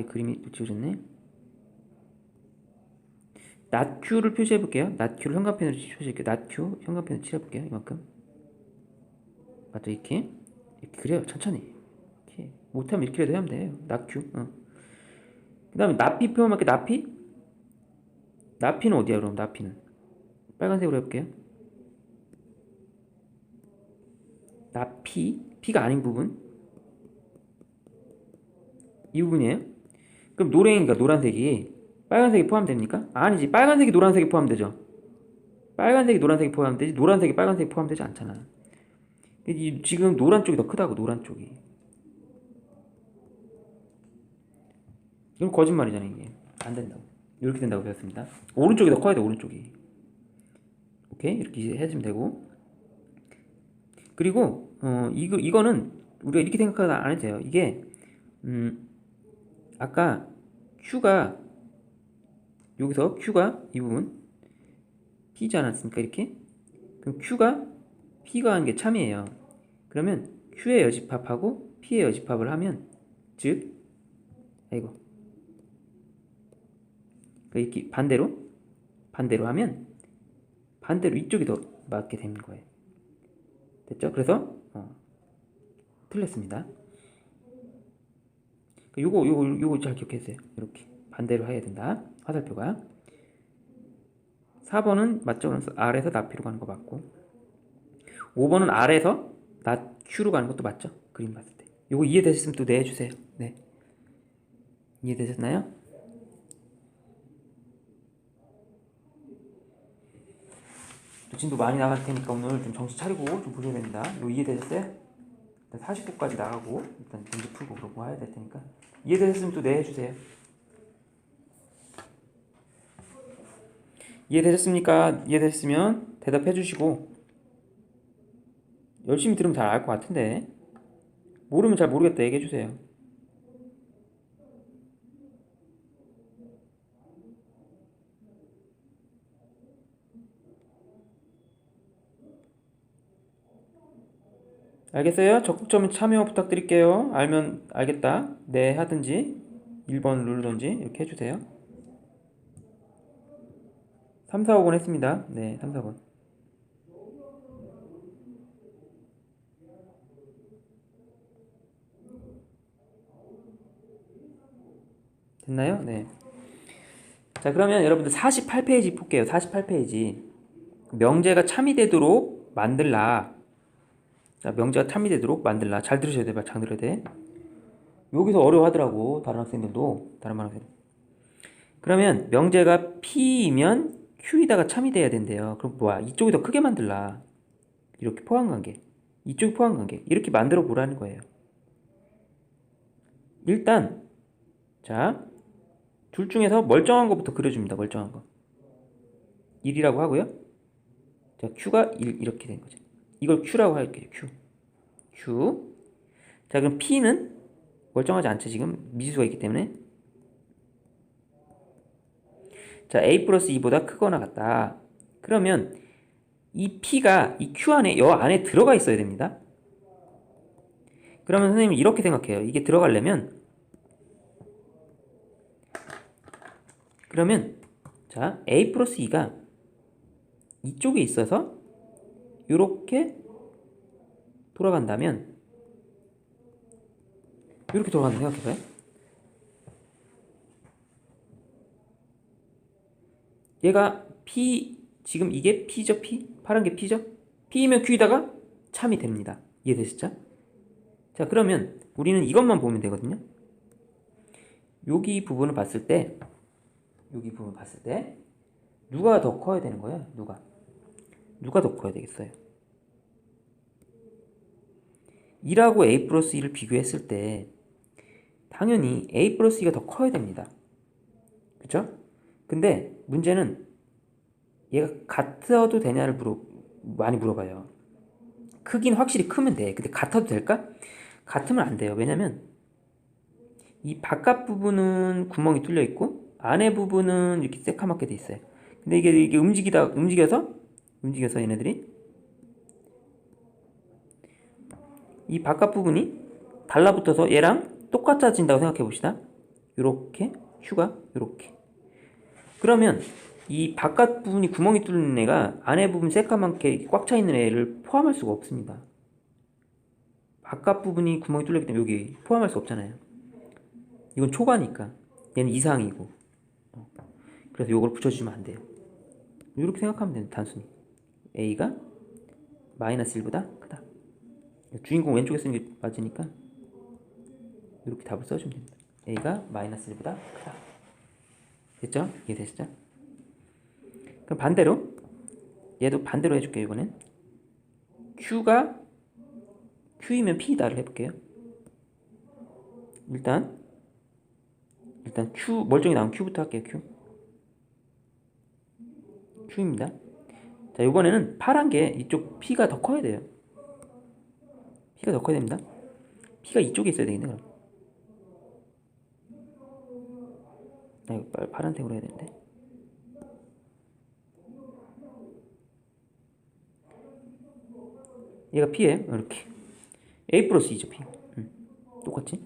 이 그림이 또 지워졌네. not Q를 표시해 볼게요. not Q를 형광펜으로 표시할게요. not Q 형광펜으로 칠해 볼게요. 이만큼. 맞죠? 이렇게 그래요. 천천히. 이렇게 못하면 이렇게라도 하면 돼요. not Q. 그 다음에 not P 표현할게. not P. not P는 어디야? 그럼 not P는 빨간색으로 해볼게요. not P. P가 아닌 부분. 이 부분이에요. 그럼 노랭이가 노란색이 빨간색이 포함됩니까? 아니지. 빨간색이 노란색이 포함되죠. 빨간색이 노란색이 포함되지 노란색이 빨간색이 포함되지 않잖아. 지금 노란 쪽이 더 크다고. 노란 쪽이. 이건 거짓말이잖아. 이게 안 된다고. 이렇게 된다고 배웠습니다. 오른쪽이 더 커야 돼. 오른쪽이. 오케이? 이렇게 해주시면 되고. 그리고 이거는 우리가 이렇게 생각하면 안 해도 돼요. 이게 아까 Q가 여기서 Q가 이 부분 P지 않았습니까? 이렇게. 그럼 Q가 P가 하는 게 참이에요. 그러면 Q의 여집합하고 P의 여집합을 하면 즉 이렇게 반대로 하면 반대로 이쪽이 더 맞게 되는 거예요. 됐죠? 그래서 틀렸습니다. 요거 잘 기억해주세요. 이렇게 반대로 해야 된다. 화살표가 4번은 맞죠? 그래서 R에서 나P로 가는 거 맞고 5번은 R에서 나 Q로 가는 것도 맞죠? 그림 봤을 때. 요거 이해되셨으면 또 내주세요. 네. 이해되셨나요? 또 진도 많이 나갈 테니까 오늘 좀 정신 차리고 좀 보셔야 됩니다. 이거 이해되셨어요? 일단 40분까지 나가고 일단 문제 풀고 그러고 해야 될 테니까 이해되셨으면 또 네 해주세요. 이해되셨습니까? 이해되셨으면 대답해 주시고 열심히 들으면 잘 알 것 같은데 모르면 잘 모르겠다 얘기해 주세요. 알겠어요? 적극적인 참여 부탁드릴게요. 알면 알겠다. 네 하든지 1번 누르든지 이렇게 해주세요. 3, 4, 5번 했습니다. 네, 3, 4번. 됐나요? 네. 자, 그러면 여러분들 48페이지 볼게요. 48페이지. 명제가 참이되도록 만들라. 자, 명제가 참이되도록 만들라. 잘 들으셔야 돼. 잘 들어야 돼. 여기서 어려워하더라고. 다른 학생들도. 다른 반 학생들. 그러면 명제가 P이면 Q이다가 참이 돼야 된대요. 그럼 뭐야? 이쪽이 더 크게 만들라. 이렇게 포함관계. 이쪽이 포함관계. 이렇게 만들어 보라는 거예요. 일단 자, 둘 중에서 멀쩡한 것부터 그려줍니다. 멀쩡한 거. 1이라고 하고요. 자, Q가 1 이렇게 된 거죠. 이걸 Q라고 할게요. Q. 자, 그럼 P는 멀쩡하지 않죠. 지금 미지수가 있기 때문에. 자, A 플러스 2보다 크거나 같다. 그러면 이 P가 이 Q 안에, 여 안에 들어가 있어야 됩니다. 그러면 선생님이 이렇게 생각해요. 이게 들어가려면 그러면 자, A 플러스 2가 이쪽에 있어서 이렇게 돌아간다면 이렇게 돌아간다 생각해봐요. 얘가 P, 지금 이게 P죠, P? 파란 게 P죠? P이면 Q에다가 참이 됩니다. 이해되셨죠? 자, 그러면 우리는 이것만 보면 되거든요. 여기 부분을 봤을 때 누가 더 커야 되는 거예요? 누가 더 커야 되겠어요? 2라고 A 플러스 2를 비교했을 때 당연히 A 플러스 2가 더 커야 됩니다. 그쵸? 근데 문제는 얘가 같아도 되냐를 많이 물어봐요. 크긴 확실히 크면 돼. 근데 같아도 될까? 같으면 안 돼요. 왜냐면 이 바깥 부분은 구멍이 뚫려 있고 안에 부분은 이렇게 새카맣게 돼 있어요. 근데 이게 움직여서 얘네들이 이 바깥 부분이 달라붙어서 얘랑 똑같아진다고 생각해 봅시다. 요렇게 Q가 요렇게. 그러면 이 바깥 부분이 구멍이 뚫린 애가 안에 부분 새까맣게 꽉 차 있는 애를 포함할 수가 없습니다. 바깥 부분이 구멍이 뚫렸기 때문에 여기 포함할 수 없잖아요. 이건 초과니까. 얘는 이상이고. 그래서 이걸 붙여주면 안 돼요. 이렇게 생각하면 돼요. 단순히. A가 마이너스 1보다 크다. 주인공 왼쪽에 쓰는 게 맞으니까 이렇게 답을 써주면 됩니다. A가 마이너스 1보다 크다. 됐죠? 이해되시죠? 그럼 반대로 얘도 반대로 해줄게요. 이번엔 Q이면 P다를 해볼게요. 일단 Q 멀쩡히 나온 Q부터 할게요. Q입니다. 자, 이번에는 파란 게 이쪽 P가 더 커야 돼요. P가 더 커야 됩니다. P가 이쪽에 있어야 되겠네. 그럼 이거 파란색으로 해야 되는데. 얘가 P예요. 이렇게 A 플러스 2죠. P. 똑같이.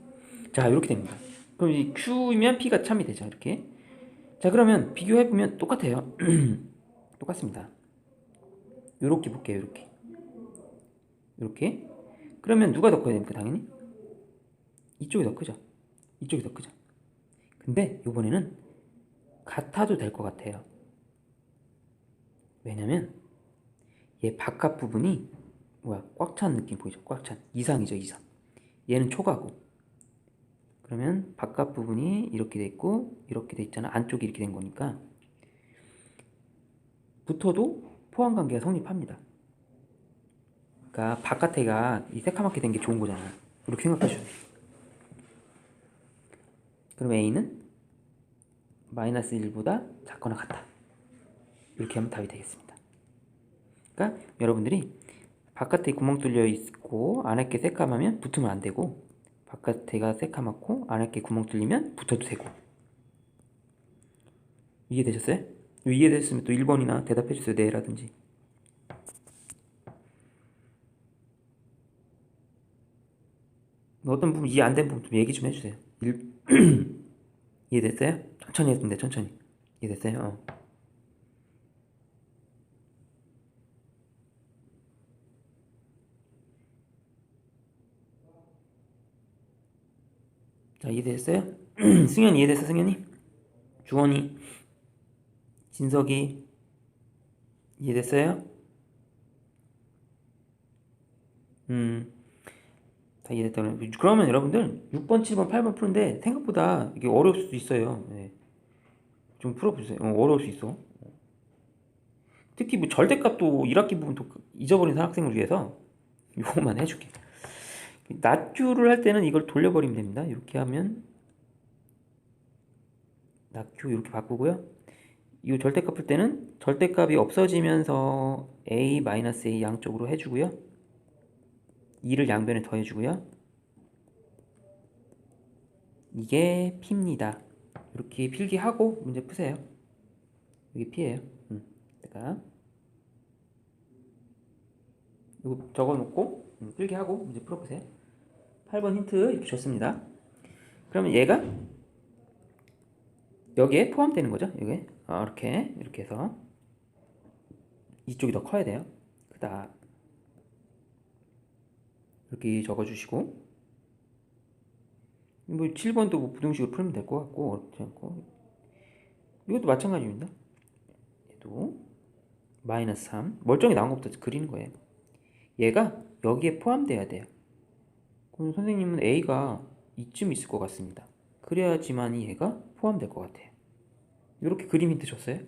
자, 이렇게 됩니다. 그럼 이 Q이면 P가 참이 되죠. 이렇게. 자, 그러면 비교해보면 똑같아요. 똑같습니다. 요렇게 볼게요. 요렇게. 요렇게. 그러면 누가 더 커야 됩니까? 당연히 이쪽이 더 크죠. 이쪽이 더 크죠. 근데 요번에는 같아도 될 것 같아요. 왜냐면 얘 바깥 부분이 뭐야, 꽉 찬 느낌 보이죠? 꽉 찬 이상이죠. 이상. 얘는 초가고, 그러면 바깥 부분이 이렇게 돼 있고 이렇게 돼 있잖아. 안쪽이 이렇게 된 거니까 붙어도 포함 관계가 성립합니다. 그러니까 바깥에가 이 새카맣게 된 게 좋은 거잖아. 이렇게 생각해 주세요. 그럼 A는 마이너스 1보다 작거나 같다. 이렇게 하면 답이 되겠습니다. 그러니까 여러분들이 바깥에 구멍 뚫려 있고 안에 게 새까마면 붙으면 안 되고, 바깥에가 새까맣고 안에 게 구멍 뚫리면 붙어도 되고. 이해되셨어요? 이해됐으면 또 1번이나 대답해 주세요. 네라든지. 어떤 부분 이해 안 된 부분 좀 얘기 좀 해주세요. 이해됐어요? 천천히 했으면 돼. 천천히. 이해됐어요? 자, 이해됐어요? 승현 이해됐어? 승현이? 주원이? 진석이? 이해됐어요? 음, 다 이해됐다면. 그러면 여러분들 6번, 7번, 8번 푸는데 생각보다 이게 어려울 수도 있어요. 네. 좀 풀어보세요. 어려울 수 있어. 특히 뭐 절대값도 1학기 부분 잊어버린 학생을 위해서 이거만 해줄게. 낫규를 할 때는 이걸 돌려버리면 됩니다. 이렇게 하면 낫규 이렇게 바꾸고요. 이 절대값 풀 때는 절대값이 없어지면서 a-a 양쪽으로 해주고요. 2를 양변에 더해주고요. 이게 p입니다. 이렇게 필기하고 문제 푸세요. 이게 p예요. 그러니까 이거 적어놓고 필기하고 문제 풀어보세요. 8번 힌트 이렇게 줬습니다. 그러면 얘가 여기에 포함되는 거죠. 이게 이렇게 해서 이쪽이 더 커야 돼요. 그다 이렇게 적어주시고, 뭐 7번도 뭐 부등식으로 풀면 될 것 같고 어렵지 않고, 이것도 마찬가지입니다. 얘도 마이너스 3 멀쩡히 나온 것부터 그리는 거예요. 얘가 여기에 포함돼야 돼요. 그럼 선생님은 A가 이쯤 있을 것 같습니다. 그래야지만이 얘가 포함될 것 같아요. 이렇게 그림 힌트 줬어요.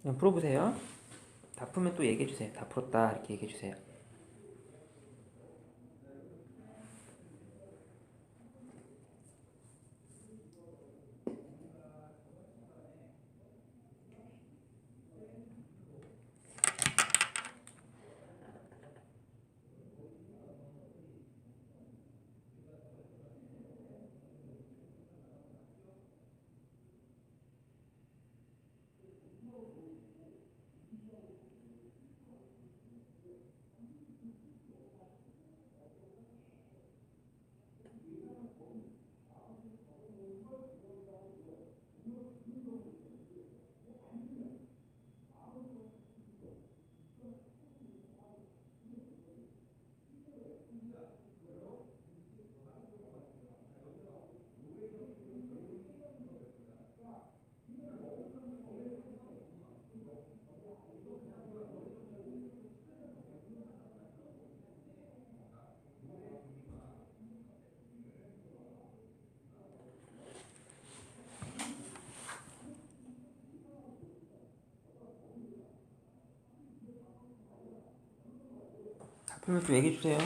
그냥 풀어보세요. 다 풀면 또 얘기해주세요. 다 풀었다 이렇게 얘기해주세요. 그러면 또 얘기해 주세요.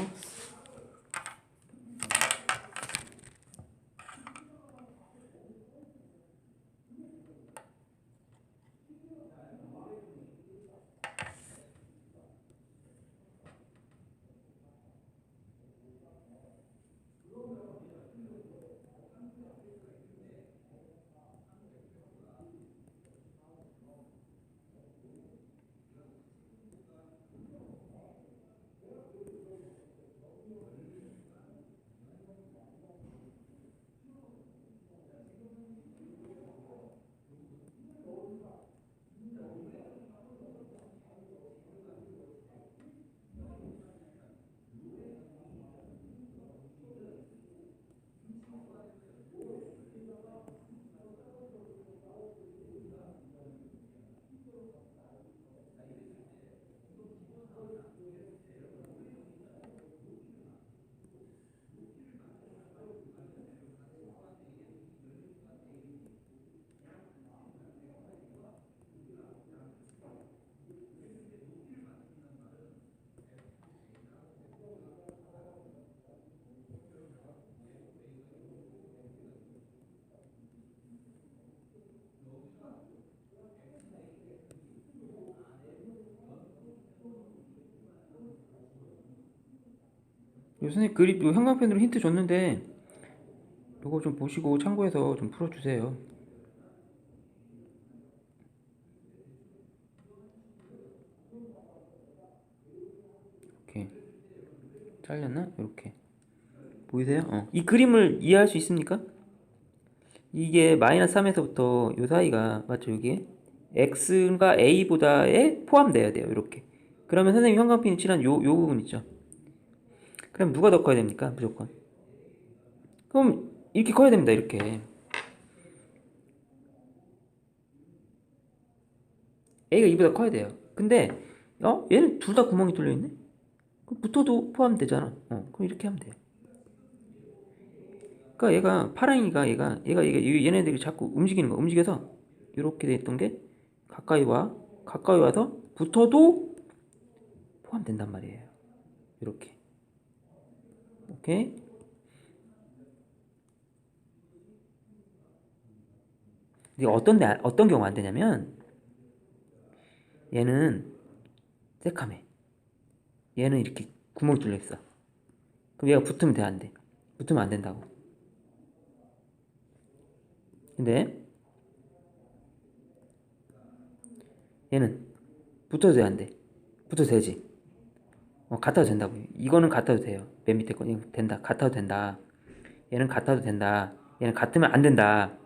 요 선생님 그립 요 형광펜으로 힌트 줬는데 요거 좀 보시고 참고해서 좀 풀어주세요. 이렇게 잘렸나? 이렇게 보이세요? 이 그림을 이해할 수 있습니까? 이게 마이너스 3에서부터 요 사이가 맞죠? 여기에 x가 a보다에 포함돼야 돼요. 이렇게. 그러면 선생님 형광펜이 칠한 요 부분 있죠? 그럼 누가 더 커야 됩니까? 무조건. 그럼 이렇게 커야 됩니다. 이렇게. a가 2보다 커야 돼요. 근데 얘는 둘 다 구멍이 뚫려 있네. 그럼 붙어도 포함되잖아. 그럼 이렇게 하면 돼요. 그러니까 얘가 파랑이가 얘가 얘네들이 자꾸 움직이는 거 움직여서 이렇게 돼 있던 게 가까이 와서 붙어도 포함된단 말이에요. 이렇게. 오케이. 근데 어떤 경우 안 되냐면 얘는 새카매. 얘는 이렇게 구멍이 뚫려 있어. 그럼 얘가 붙으면 돼, 안 돼? 붙으면 안 된다고. 근데 얘는 붙어도 돼, 안 돼? 붙어도 되지. 같아도 된다고. 이거는 같아도 돼요. 맨 밑에 거 이거 된다. 같아도 된다. 얘는 같아도 된다. 얘는 같으면 안 된다.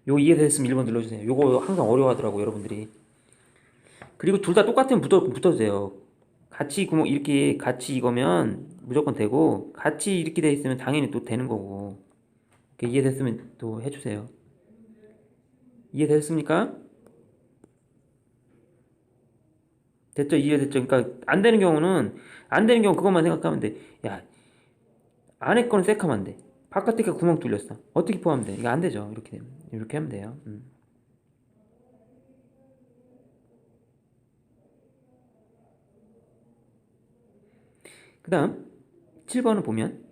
요거 이해됐으면 1번 눌러주세요. 요거 항상 어려워하더라고 여러분들이. 그리고 둘 다 똑같으면 붙어도 돼요. 같이 구멍 이렇게 같이 이거면 무조건 되고 같이 이렇게 돼 있으면 당연히 또 되는 거고. 이해됐으면 또 해주세요. 이해됐습니까? 됐죠? 이해됐죠? 그러니까 안 되는 경우 그것만 생각하면 돼. 야, 안에 거는 새카만 돼. 바깥에 거 구멍 뚫렸어. 어떻게 포함돼? 이거 안 되죠. 이렇게 되면. 이렇게 하면 돼요. 그 다음 7번을 보면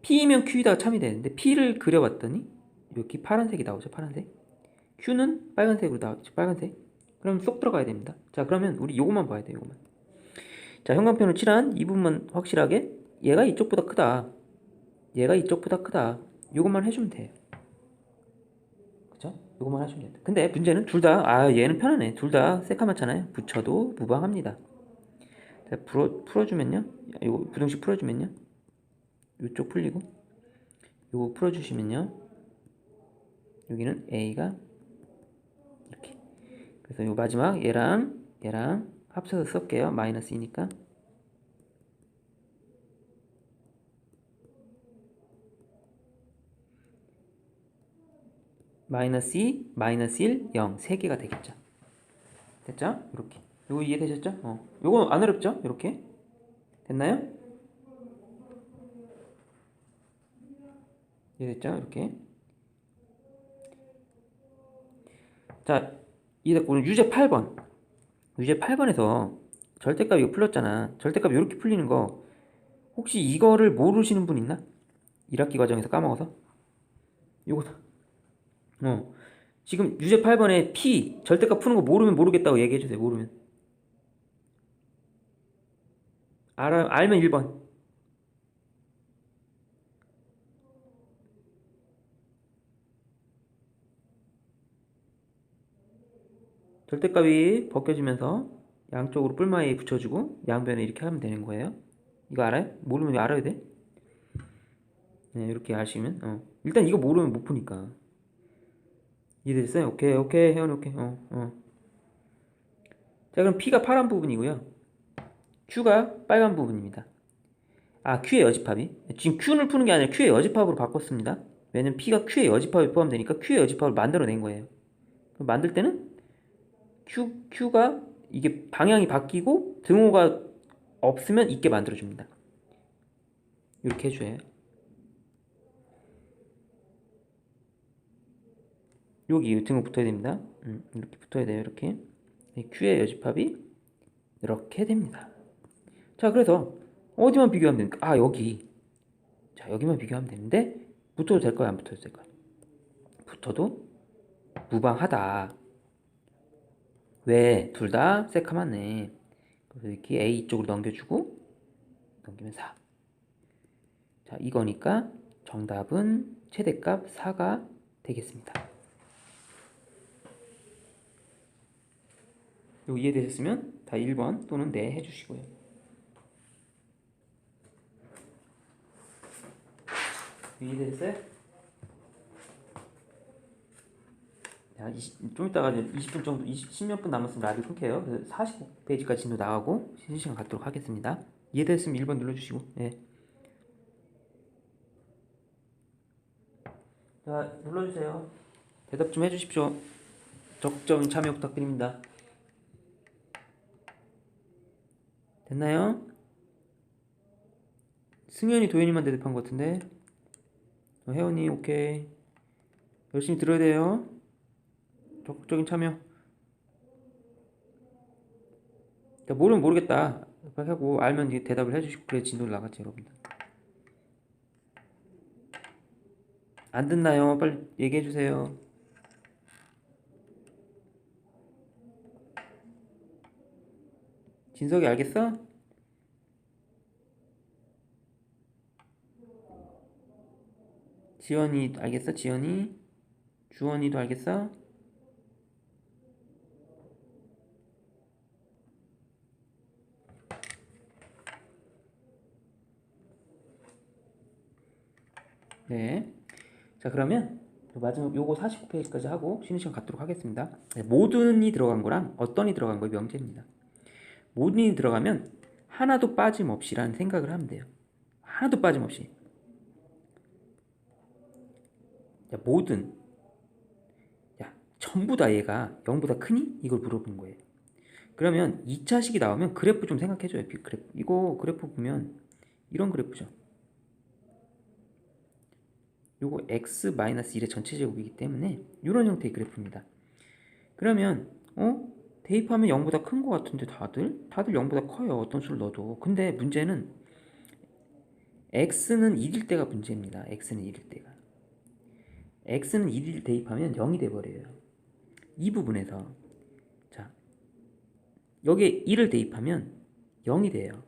P이면 Q에다가 참이 되는데 P를 그려봤더니 여기 파란색이 나오죠. 파란색. Q는 빨간색으로 나오죠. 빨간색. 그럼 쏙 들어가야 됩니다. 자, 그러면 우리 요것만 봐야 돼요. 요것만. 자, 형광펜으로 칠한 이 부분만 확실하게 얘가 이쪽보다 크다. 얘가 이쪽보다 크다. 요것만 해주면 돼요. 그쵸? 요것만 하시면 됩니다. 근데 문제는 얘는 편하네. 둘 다 새카맣잖아요. 붙여도 무방합니다. 자, 풀어주면요. 요거 부등식 풀어주면요. 요쪽 풀리고, 요거 풀어주시면요. 여기는 A가 이렇게. 그래서 요 마지막 얘랑 합쳐서 쓸게요. 마이너스 2니까. 마이너스 2, 마이너스 1, 0. 3개가 되겠죠. 됐죠? 이렇게. 요거 이해되셨죠? 요거 안 어렵죠? 이렇게. 됐나요? 이해됐죠? 이렇게. 자, 이해됐고, 오늘 유제 8번. 유제 8번에서 절대값 이거 풀렸잖아. 절대값 이렇게 풀리는 거 혹시 이거를 모르시는 분 있나? 1학기 과정에서 까먹어서? 이거 지금 유제 8번에 P 절대값 푸는 거 모르면 모르겠다고 얘기해주세요. 모르면. 알면 1번. 절대값이 벗겨지면서 양쪽으로 뿔마에 붙여주고 양변에 이렇게 하면 되는 거예요. 이거 알아요? 모르면 알아야 돼. 네, 이렇게 아시면 일단 이거 모르면 못 푸니까. 이해됐어요? 오케이 오케이 혜원이 오케이. 자, 그럼 P가 파란 부분이고요, Q가 빨간 부분입니다. Q의 여집합이 지금 Q를 푸는 게 아니라 Q의 여집합으로 바꿨습니다. 왜냐면 P가 Q의 여집합에 포함되니까 Q의 여집합을 만들어낸 거예요. 만들 때는 Q가 이게 방향이 바뀌고 등호가 없으면 있게 만들어줍니다. 이렇게 해줘요. 여기 등호 붙어야 됩니다. 이렇게 붙어야 돼요. 이렇게 Q의 여집합이 이렇게 됩니다. 자, 그래서 어디만 비교하면 됩니까? 여기. 자, 여기만 비교하면 되는데 붙어도 될 거야, 안 붙어도 될 거야? 붙어도 무방하다. 왜? 둘 다 새카맣네. 그래서 이렇게 A 이쪽으로 넘겨주고 넘기면 4. 자, 이거니까 정답은 최대값 4가 되겠습니다. 이거 이해되셨으면 다 1번 또는 네 해주시고요. 이해되셨어요? 자, 좀 이따가 20분 정도, 10몇 분 남았으면 라디오 끊게요. 그래서 49페이지까지 진도 나가고 실시간 갖도록 하겠습니다. 이해됐으면 1번 눌러주시고. 네. 자, 눌러주세요. 대답 좀 해주십시오. 적정 참여 부탁드립니다. 됐나요? 승현이 도현이만 대답한 것 같은데. 혜원이 오케이. 열심히 들어야 돼요. 적극적인 참여. 모르면 모르겠다 하고 알면 이제 대답을 해주시고 그래 진도를 나갔지 여러분들. 안 듣나요? 빨리 얘기해주세요. 진석이 알겠어? 지연이 알겠어? 지연이? 주원이도 알겠어? 네. 자, 그러면 마지막 요거 49페이지까지 하고 쉬는 시간 갖도록 하겠습니다. 네, 모든이 들어간 거랑 어떤이 들어간 거의 명제입니다. 모든이 들어가면 하나도 빠짐없이라는 생각을 하면 돼요. 하나도 빠짐없이. 야, 모든. 야, 전부 다 얘가 0보다 크니? 이걸 물어본 거예요. 그러면 2차식이 나오면 그래프 좀 생각해줘요. 그래프. 이거 그래프 보면 이런 그래프죠. 요거 x-1의 전체 제곱이기 때문에 이런 형태의 그래프입니다. 그러면 대입하면 0보다 큰 것 같은데 다들 0보다 커요. 어떤 수를 넣어도. 근데 문제는 x는 1일 때가 문제입니다. x는 1일 때가. x는 1일 대입하면 0이 돼버려요. 이 부분에서 자, 여기에 1을 대입하면 0이 돼요.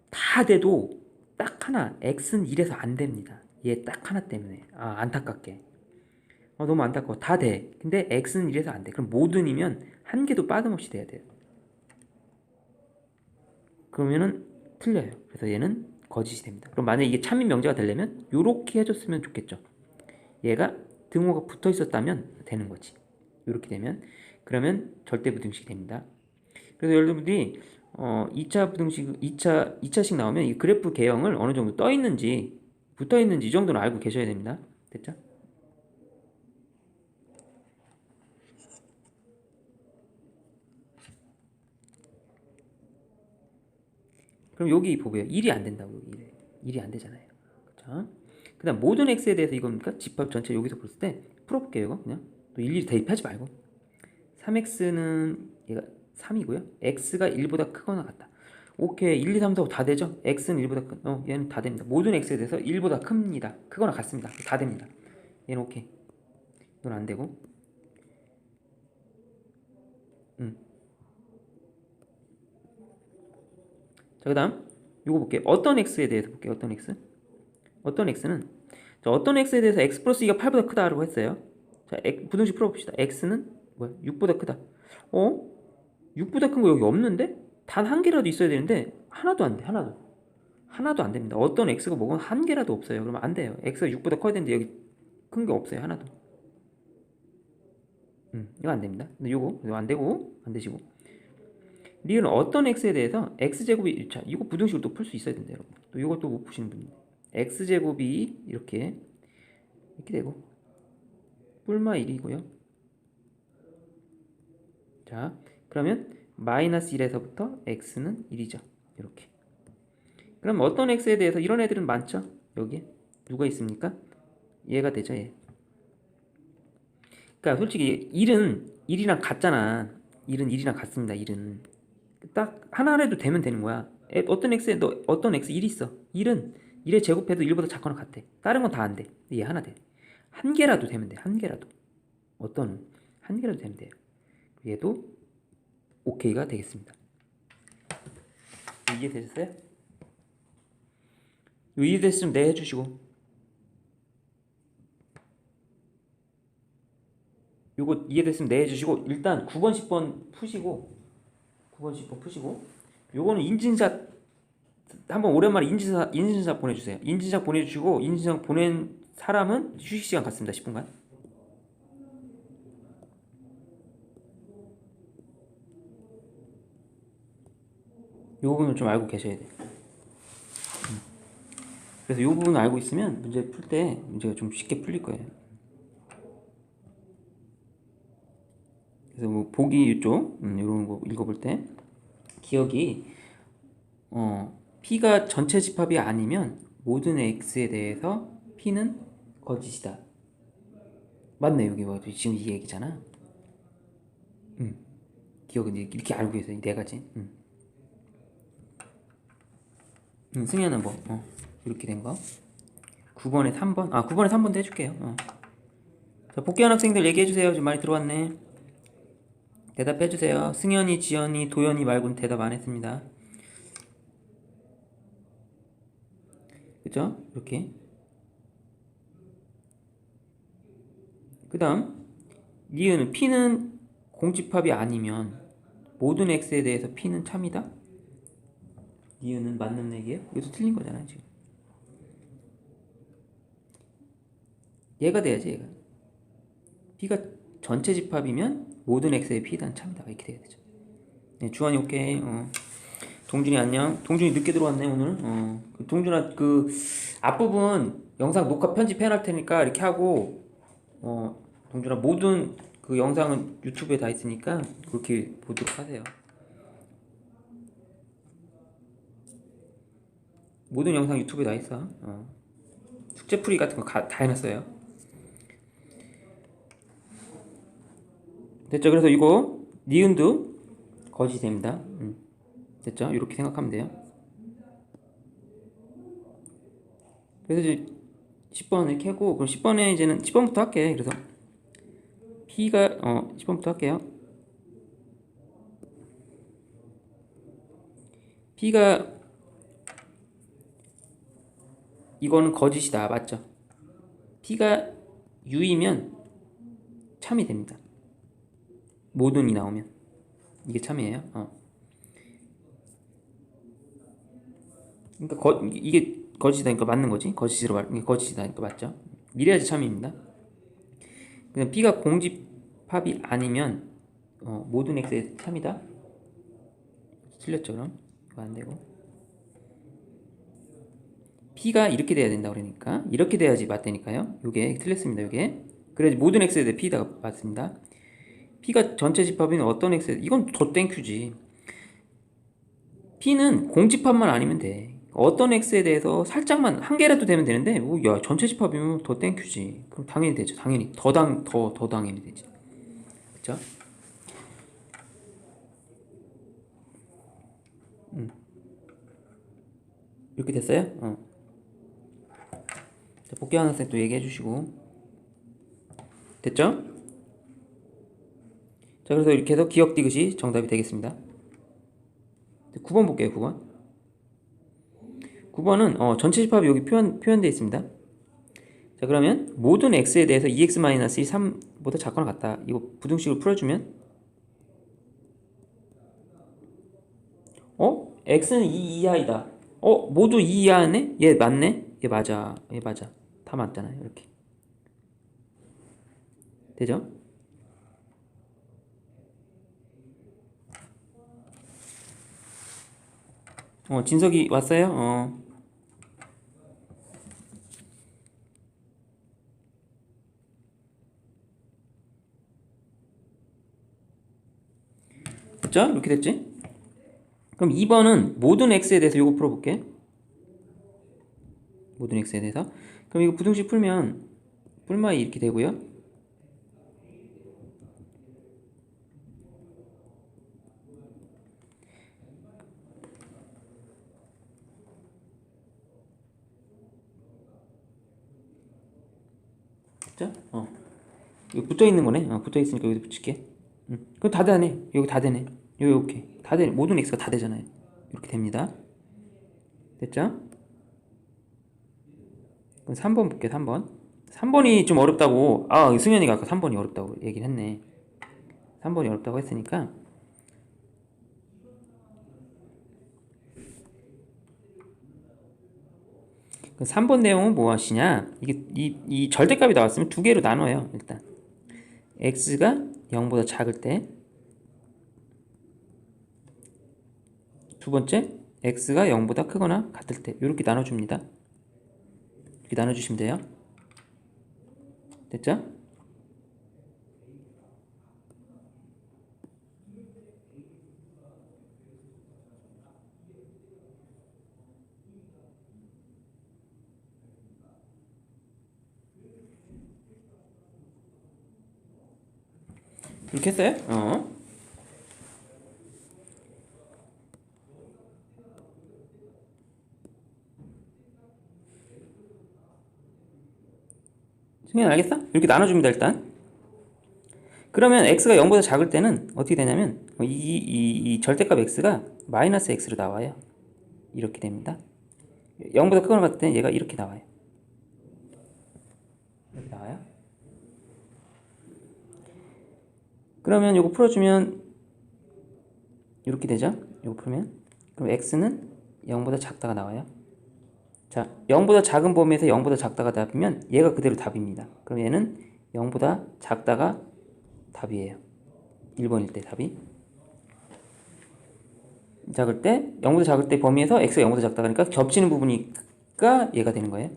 다 돼도 딱 하나 x는 1에서 안 됩니다. 얘 딱 하나 때문에. 안타깝게. 너무 안타까워. 다 돼. 근데 x는 1에서 안 돼. 그럼 모든이면 한 개도 빠짐없이 돼야 돼요. 그러면은 틀려요. 그래서 얘는 거짓이 됩니다. 그럼 만약에 이게 참인 명제가 되려면 요렇게 해줬으면 좋겠죠. 얘가 등호가 붙어 있었다면 되는 거지. 요렇게 되면 그러면 절대 부등식이 됩니다. 그래서 여러분들이 2차 부등식 2차식 나오면 이 그래프 개형을 어느 정도 떠 있는지 붙어 있는지 이 정도는 알고 계셔야 됩니다. 됐죠? 그럼 여기 보고요. 1이 안 된다고 여기 1이 안 되잖아요. 그렇죠? 그다음 모든 x에 대해서 이겁니까? 집합 전체 여기서 볼 때 풀어볼게요. 이거 그냥 또 일일이 대입하지 말고 3x는 얘가 3이고요. x가 1보다 크거나 같다. 오케이. 1, 2, 3, 4, 5 다 되죠? x는 1보다 얘는 다 됩니다. 모든 x에 대해서 1보다 큽니다. 크거나 같습니다. 다 됩니다. 얘는 오케이. 이건 안 되고. 자, 그 다음 요거 볼게요. 어떤 x에 대해서 볼게요. 어떤 x? 어떤 x는 자, 어떤 x에 대해서 x 플러스 2가 8보다 크다라고 했어요. 자, 부등식 풀어봅시다. x는 뭐야? 6보다 크다. 6보다 큰 거 여기 없는데? 단 한 개라도 있어야 되는데 하나도 안 돼. 하나도 안 됩니다. 어떤 x가 뭐건 한 개라도 없어요. 그러면 안 돼요. x가 6보다 커야 되는데 여기 큰 게 없어요. 하나도. 이거 안 됩니다. 근데 이거 안 되고 안 되시고. 리을은 어떤 x에 대해서 x제곱이 자 이거 부등식을 또 풀 수 있어야 된다 여러분. 또 이것도 못 푸시는 분들. x제곱이 이렇게 되고 뿔마 1이고요. 자 그러면 마이너스 1에서부터 x는 1이죠. 이렇게. 그럼 어떤 x에 대해서 이런 애들은 많죠? 여기에 누가 있습니까? 얘가 되죠. 얘. 그러니까 솔직히 1은 1이랑 같잖아. 1은 1이랑 같습니다. 1은 딱 하나라도 되면 되는 거야. 어떤 x에 너 어떤 x 1이 있어. 1은 1의 제곱해도 1보다 작거나 같아. 다른 건 다 안 돼. 얘 하나 돼. 한 개라도 되면 돼. 한 개라도. 어떤 한 개라도 되면 돼요. 얘도 오케이가 되겠습니다. 이해되셨어요? 이해됐으면 네 해주시고. 요거 이해됐으면 네 해주시고 일단 9번 10번 푸시고 9번 10번 푸시고 요거는 인증샷 한번 오랜만에 인증샷 보내주세요. 인증샷 보내주시고 인증샷 보낸 사람은 휴식시간 갖습니다. 10분간. 요 부분을 좀 알고 계셔야 돼요. 그래서 요 부분 알고 있으면 문제 풀 때 문제가 좀 쉽게 풀릴 거예요. 그래서 뭐 보기 이쪽 이런 거 읽어볼 때 기억이 P가 전체 집합이 아니면 모든 X에 대해서 P는 거짓이다. 맞네. 여기 뭐 지금 이 얘기잖아. 기억은 이렇게 알고 계세요. 이 네 가지. 승현은 뭐 이렇게 된 거. 9번에 3번. 9번에 3번도 해줄게요. 자, 복귀한 학생들 얘기해주세요. 지금 많이 들어왔네. 대답해주세요. 승현이, 지연이, 도연이 말고는 대답 안 했습니다. 그죠? 이렇게. 그 다음 니은은 P는 공집합이 아니면 모든 X에 대해서 P는 참이다? 니은은 맞는 얘기예요? 이것도 틀린 거잖아요 지금. 얘가 돼야지 얘가. P가 전체 집합이면 모든 X에 P는 참이다 이렇게 돼야 되죠. 네, 주환이 오케이. 동준이 안녕. 동준이 늦게 들어왔네 오늘. 동준아 그 앞부분 영상 녹화 편집해놓을 테니까 이렇게 하고 동준아 모든 그 영상은 유튜브에 다 있으니까 그렇게 보도록 하세요. 모든 영상 유튜브에 다 있어. 숙제풀이 같은 거 다 해놨어요. 됐죠? 그래서 이거 니은도 거짓이 됩니다. 됐죠? 이렇게 생각하면 돼요. 그래서 이제 10번 이렇게 하고 그럼 10번에 이제는 10번부터 할게. 그래서 P가 10번부터 할게요. P가 이거는 거짓이다. 맞죠? P가 U이면 참이 됩니다. 모든이 나오면 이게 참이에요. 그러니까 이게 거짓이다니까 맞는 거지. 이게 거짓이다니까 맞죠? 이래야지 참입니다. 그냥 P가 공집합이 아니면 모든 X의 참이다. 틀렸죠 그럼? 이거 안 되고 P가 이렇게 돼야 된다 그러니까 이렇게 돼야지 맞다니까요. 요게 틀렸습니다. 요게 그래야지 모든 X에 대해 P가 맞습니다. P가 전체 집합인 어떤 X에 이건 더 땡큐지. P는 공집합만 아니면 돼. 어떤 X에 대해서 살짝만 한 개라도 되면 되는데 야 전체 집합이면 더 땡큐지. 그럼 당연히 되죠. 당연히 더 당연히 되지. 그쵸? 이렇게 됐어요? 자, 복귀하는 학생 또 얘기해 주시고. 됐죠? 자, 그래서 이렇게 해서 기억 디귿이 정답이 되겠습니다. 9번 볼게요, 9번. 9번은 전체 집합이 여기 표현되어 있습니다. 자, 그러면 모든 x에 대해서 2x-1이 3보다 작거나 같다. 이거 부등식으로 풀어주면 x는 2 이하이다. 모두 2 이하네? 얘 맞네? 얘 맞아. 얘 맞아. 다 맞잖아요. 이렇게. 되죠? 진석이 왔어요? 됐죠? 이렇게 됐지? 그럼 2번은 모든 x에 대해서 이거 풀어볼게. 모든 x에 대해서. 그럼 이거 부등식 풀면 뿔마이 이렇게 되고요. 됐죠? 이거 붙어있는 거네. 붙어있으니까 여기다 붙일게. 그럼 다 되네. 여기 다 되네. 여기 오케이. 다 되네. 모든 x가 다 되잖아요. 이렇게 됩니다. 됐죠? 그럼 3번 볼게요. 3번. 3번이 좀 어렵다고. 승현이가 아까 3번이 어렵다고 얘기를 했네. 3번이 어렵다고 했으니까. 그 3번 내용은 무엇이냐? 이게 이 절대값이 나왔으면 두 개로 나눠요. 일단 x가 0보다 작을 때, 두 번째 x가 0보다 크거나 같을 때 이렇게 나눠줍니다. 이렇게 나눠주시면 돼요. 됐죠? 이렇게 했어요? 승현 알겠어? 이렇게 나눠줍니다. 일단 그러면 x가 0보다 작을 때는 어떻게 되냐면 이 절대값 x가 마이너스 x로 나와요. 이렇게 됩니다. 0보다 크거나 같을 때는 얘가 이렇게 나와요. 이렇게 나와요. 그러면 이거 풀어주면 이렇게 되죠? 이거 풀면 그럼 x는 0보다 작다가 나와요. 자, 0보다 작은 범위에서 0보다 작다가 답이면 얘가 그대로 답입니다. 그럼 얘는 0보다 작다가 답이에요. 1번일 때 답이. 작을 때 0보다 작을 때 범위에서 x가 0보다 작다 그러니까 겹치는 부분이니까 얘가 되는 거예요.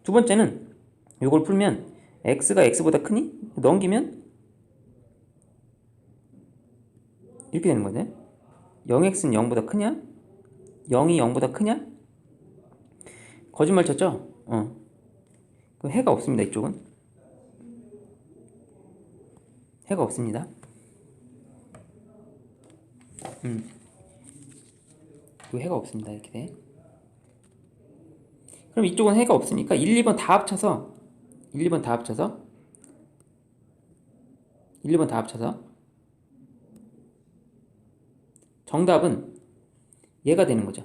두 번째는 이걸 풀면 x가 x보다 크니? 넘기면 이렇게 되는 거네. 0x는 0보다 크냐? 0이 0보다 크냐? 거짓말 쳤죠? 그 해가 없습니다. 이쪽은 해가 없습니다. 이 해가 없습니다. 이렇게 돼. 그럼 이쪽은 해가 없으니까 1, 2번 다 합쳐서 1, 2번 다 합쳐서 1, 2번 다 합쳐서 정답은 얘가 되는 거죠.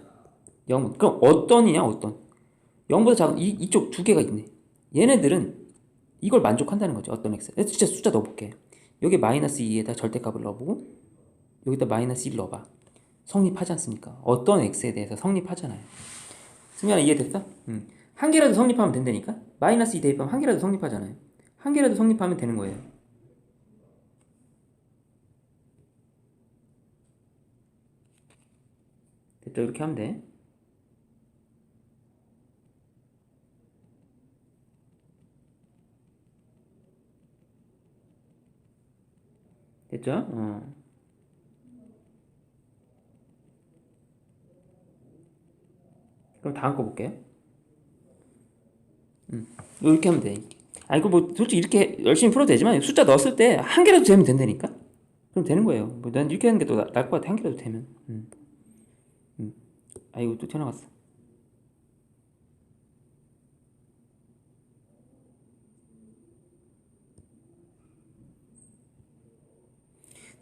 0. 그럼 어떤이냐? 어떤 0보다 작은 이쪽 두 개가 있네. 얘네들은 이걸 만족한다는 거죠. 어떤 x. 진짜 숫자 넣어볼게. 여기 마이너스 2에다 절대값을 넣어보고 여기다 마이너스 1 넣어봐. 성립하지 않습니까? 어떤 x에 대해서 성립하잖아요. 승현아 이해됐어? 한 개라도 성립하면 된다니까? 마이너스 2 대입하면 한 개라도 성립하잖아요. 한 개라도 성립하면 되는 거예요. 됐죠? 이렇게 하면 돼. 됐죠? 그럼 다음 거 볼게요. 이렇게 하면 돼. 아니, 뭐, 솔직히 이렇게 열심히 풀어도 되지만, 숫자 넣었을 때 한 개라도 재면 된다니까? 그럼 되는 거예요. 뭐 난 이렇게 하는 게 더 나을 것 같아. 한 개라도 되면. 음. 아이고 또 튀어나갔어.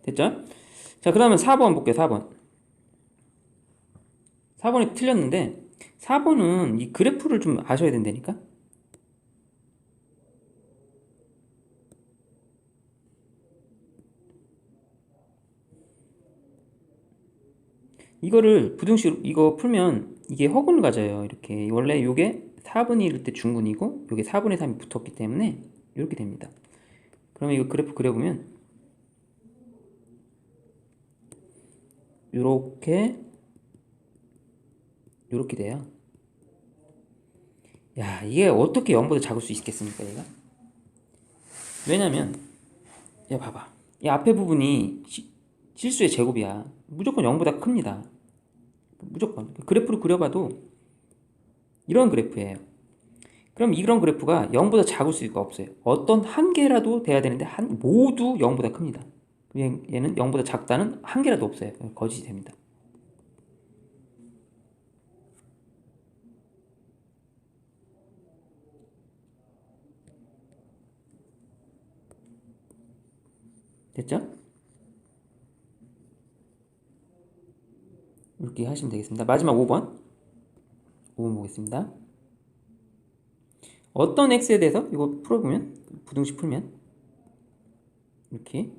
됐죠? 자, 그러면 4번 볼게요. 4번. 4번이 틀렸는데 4번은 이 그래프를 좀 아셔야 된다니까? 이거를 부등식으로 이거 풀면 이게 허근을 가져요. 이렇게 원래 요게 4분의 1일 때 중근이고 요게 4분의 3이 붙었기 때문에 이렇게 됩니다. 그러면 이거 그래프 그려보면 요렇게 요렇게 돼요. 야, 이게 어떻게 0보다 작을 수 있겠습니까, 얘가? 왜냐면 야, 봐봐. 이 앞에 부분이 실수의 제곱이야. 무조건 0보다 큽니다. 무조건. 그래프를 그려봐도 이런 그래프예요. 그럼 이런 그래프가 0보다 작을 수가 없어요. 어떤 한 개라도 돼야 되는데 모두 0보다 큽니다. 얘는 0보다 작다는 한 개라도 없어요. 거짓이 됩니다. 됐죠? 이렇게 하시면 되겠습니다. 마지막 5번. 5번 보겠습니다. 어떤 x에 대해서 이거 풀어보면 부등식 풀면 이렇게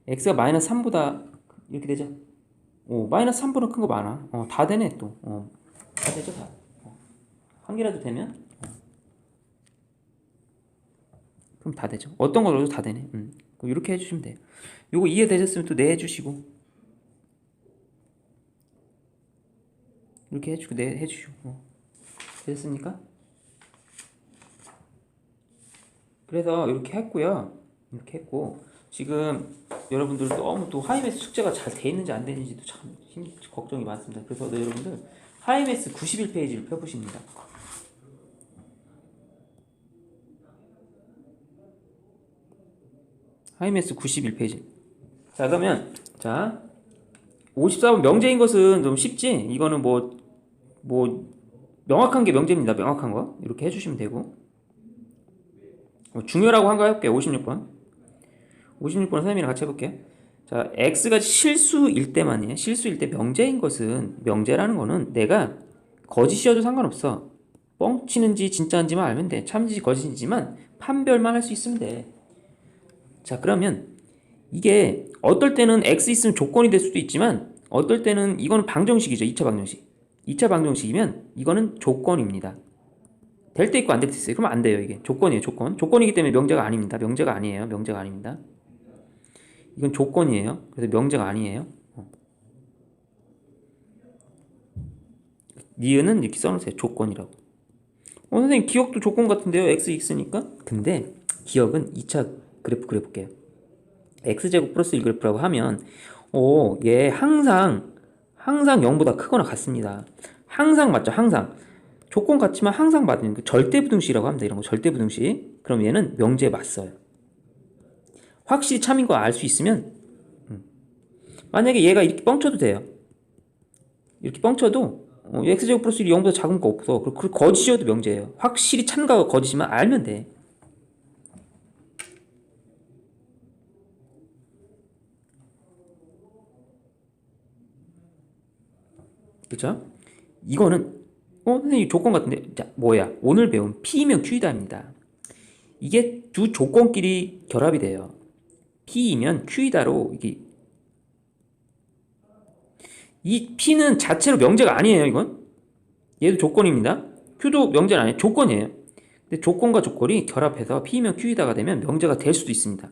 x가 마이너스 3보다 이렇게 되죠. 마이너스 3보다 큰 거 많아. 다 되네 또. 다 되죠 다. 한 개라도 되면 그럼 다 되죠. 어떤 걸로도 다 되네. 이렇게 해주시면 돼요. 요거 이해되셨으면 또 네 해주시고 이렇게 해주고 네 해주시고 되셨습니까? 그래서 이렇게 했고요. 이렇게 했고 지금 여러분들 너무 또 하이메스 숙제가 잘 돼 있는지 안 되는지도 참 걱정이 많습니다. 그래서 여러분들 하이메스 91페이지를 펴보십니다. 하이메스 91페이지. 자, 그러면 자 54번 명제인 것은 좀 쉽지? 이거는 뭐 명확한 게 명제입니다. 명확한 거 이렇게 해주시면 되고 중요라고 한 거 해볼게요. 56번 선생님이랑 같이 해볼게요. 자, x가 실수일 때만이에요. 실수일 때 명제인 것은 명제라는 거는 내가 거짓이어도 상관없어. 뻥치는지 진짜인지만 알면 돼. 참지 거짓인지만 판별만 할 수 있으면 돼. 자, 그러면 이게 어떨 때는 x 있으면 조건이 될 수도 있지만 어떨 때는 이거는 방정식이죠. 2차 방정식. 2차 방정식이면 이거는 조건입니다. 될 때 있고 안 될 때 있어요. 그러면 안 돼요. 이게 조건이에요. 조건이기 때문에 명제가 아닙니다. 명제가 아니에요. 명제가 아닙니다. 이건 조건이에요. 그래서 명제가 아니에요. 니은은 이렇게 써놓으세요. 조건이라고. 선생님 기억도 조건 같은데요. x x니까. 근데 기억은 2차 그래프 그려볼게요. x제곱 플러스 1 그래프라고 하면 얘 항상 0보다 크거나 같습니다. 항상 맞죠? 항상. 조건 같지만 항상 맞는 그 절대부등식이라고 합니다. 이런 거 절대부등식. 그럼 얘는 명제에 맞서요. 확실히 참인 거 알 수 있으면 만약에 얘가 이렇게 뻥쳐도 돼요. 이렇게 뻥쳐도 x제곱 플러스 1이 0보다 작은 거 없어. 그리고 거짓이어도 명제예요. 확실히 참가가 거짓이면 알면 돼. 그쵸? 이거는 선생님 조건 같은데 자 뭐야? 오늘 배운 P이면 Q이다입니다. 이게 두 조건끼리 결합이 돼요. P이면 Q이다로 이 P는 자체로 명제가 아니에요. 이건 얘도 조건입니다. Q도 명제는 아니에요. 조건이에요. 근데 조건과 조건이 결합해서 P면 Q이다가 되면 명제가 될 수도 있습니다.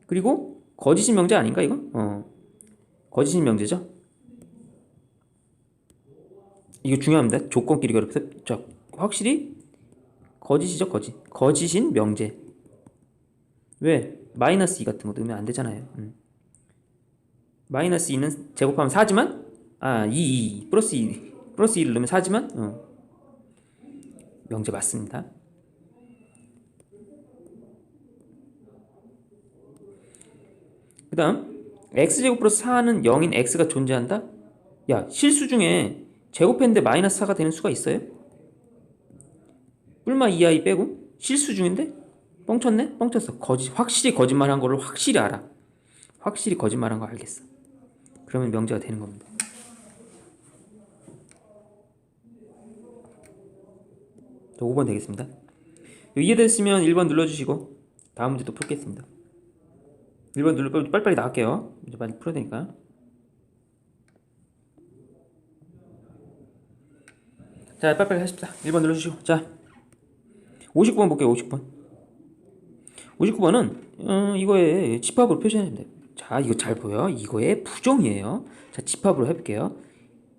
그리고 거짓인 명제 아닌가 이건? 거짓인 명제죠. 이거 중요합니다. 조건끼리 결합해서 자 확실히 거짓이죠. 거짓인 명제. 왜? 마이너스 2 같은 거 넣으면 안 되잖아요. 마이너스 2는 제곱하면 4지만 2 플러스 2를 넣으면 4지만 명제 맞습니다. 그 다음 x제곱 플러스 4는 0인 x가 존재한다? 야, 실수 중에 제곱했는데 마이너스 4가 되는 수가 있어요? 뿔마 2i 빼고? 실수 중인데? 뻥쳤네? 뻥쳤어. 확실히 거짓말한 거를 확실히 알아. 확실히 거짓말한 거 알겠어. 그러면 명제가 되는 겁니다. 자, 5번 되겠습니다. 이해됐으면 1번 눌러주시고 다음 문제 또 풀겠습니다. 1번 눌러 빨리빨리 나갈게요. 이제 빨리 풀어야 되니까. 자, 빨리빨리 하십시다. 1번 눌러주시고. 자, 59번 볼게요. 59번. 59번은 이거의 집합으로 표시해야 됩니다. 자, 이거 잘 보여. 이거의 부정이에요. 자, 집합으로 해볼게요.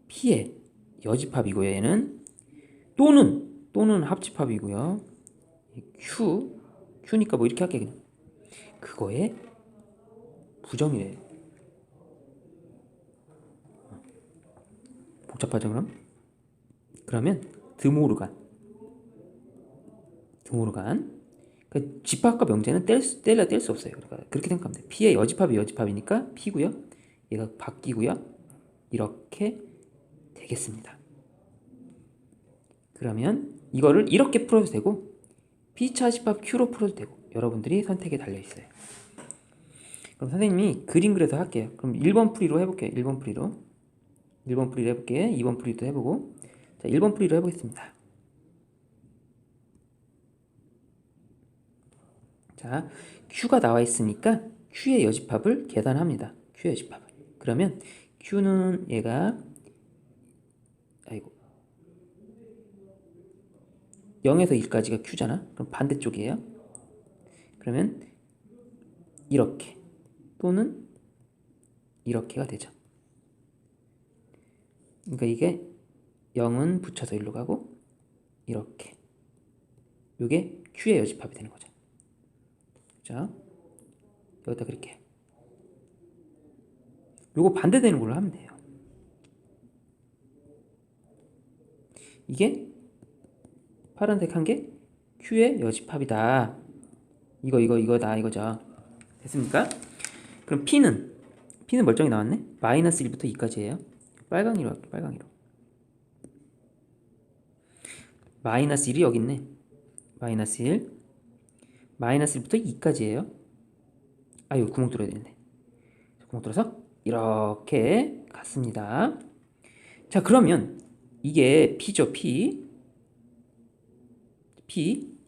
P의 여집합이고요. 얘는 또는 합집합이고요. Q니까 뭐 이렇게 할게 그냥. 그거의 부정이래요. 복잡하죠 그럼? 그러면 드모르간 그 집합과 명제는 뗄 수 없어요. 그러니까 그렇게 생각하면 돼요. P의 여집합이 여집합이니까 P고요. 얘가 바뀌고요. 이렇게 되겠습니다. 그러면 이거를 이렇게 풀어도 되고 P차 집합 Q로 풀어도 되고 여러분들이 선택에 달려있어요. 그럼 선생님이 그림 그려서 할게요. 그럼 1번 풀이로 해볼게요. 1번 풀이로 해볼게요. 2번 풀이도 해보고 자 1번 풀이로 해보겠습니다. 자 Q가 나와 있으니까 Q의 여집합을 계산합니다. Q의 여집합을. 그러면 Q는 얘가 0에서 1까지가 Q잖아. 그럼 반대쪽이에요. 그러면 이렇게 또는 이렇게가 되죠. 그러니까 이게 0은 붙여서 일로 가고 이렇게 이게 Q의 여집합이 되는 거죠. 자 여기다 그릴게요. 요거 반대되는 걸로 하면 돼요. 이게 파란색 한 게 Q의 여집합이다. 이거다 이거죠. 됐습니까? 그럼 P는 멀쩡히 나왔네. 마이너스 1부터 2까지예요. 빨강이로 할게. 빨강이로. 마이너스 1이 여기 있네. 마이너스 1. 마이너스 1부터 2까지예요. 아유 구멍 뚫어야 되는데. 구멍 뚫어서 이렇게 갔습니다. 자 그러면 이게 P죠.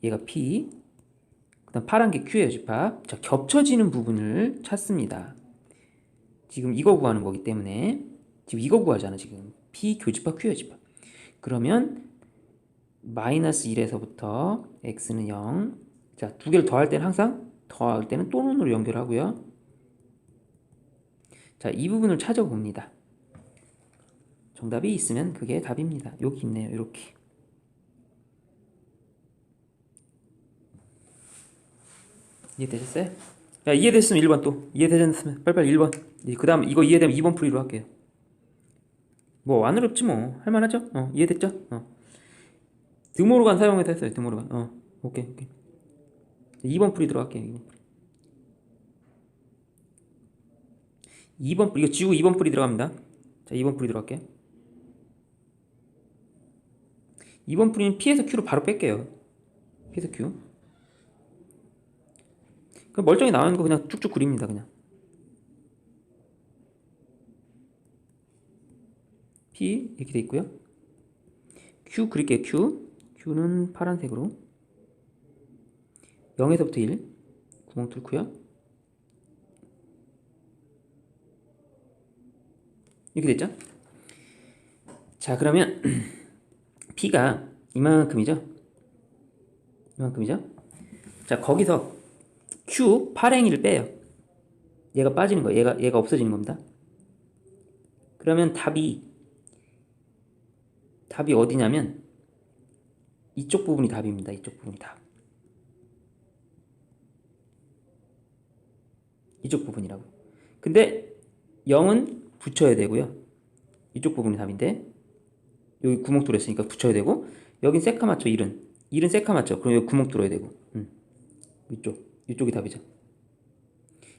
얘가 P. 그 다음 파란 게 Q의 여집합. 자 겹쳐지는 부분을 찾습니다. 지금 이거 구하는 거기 때문에 지금 이거 구하잖아. 지금 P 교집합 Q 여집합. 그러면 마이너스 1에서부터 x는 0. 자 두 개를 더할 때는 항상 더할 때는 또는으로 연결하고요. 자 이 부분을 찾아봅니다. 정답이 있으면 그게 답입니다. 여기 있네요. 이렇게. 이해되셨어요? 야 이해됐으면 1번 또 이해되셨으면 빨리빨리 1번. 그 다음 이거 이해되면 2번 풀이로 할게요. 뭐 안 어렵지 뭐 할만하죠? 이해됐죠? 드모르간 사용해서 했어요. 드모르간. 오케이. 2번 풀이 들어갈게요. 2번 풀이 이거 지우고 2번 풀이 들어갑니다. 자 2번 풀이 들어갈게요. 2번 풀이는 P에서 Q로 바로 뺄게요. P에서 Q. 그럼 멀쩡히 나오는 거 그냥 쭉쭉 그립니다. 그냥 P 이렇게 돼 있고요. Q 그릴게요. Q는 파란색으로 0에서부터 1 구멍 뚫고요. 이렇게 됐죠? 자 그러면 P가 이만큼이죠? 자 거기서 Q 파랭이를 빼요. 얘가 빠지는 거예요. 얘가 없어지는 겁니다. 그러면 답이 어디냐면 이쪽 부분이 답입니다. 이쪽 부분이 답. 이쪽 부분이라고. 근데 0은 붙여야 되고요. 이쪽 부분이 답인데 여기 구멍 뚫었으니까 붙여야 되고 여긴 새카맣죠. 1은 새카맣죠. 그럼 여기 구멍 뚫어야 되고 이쪽이 답이죠.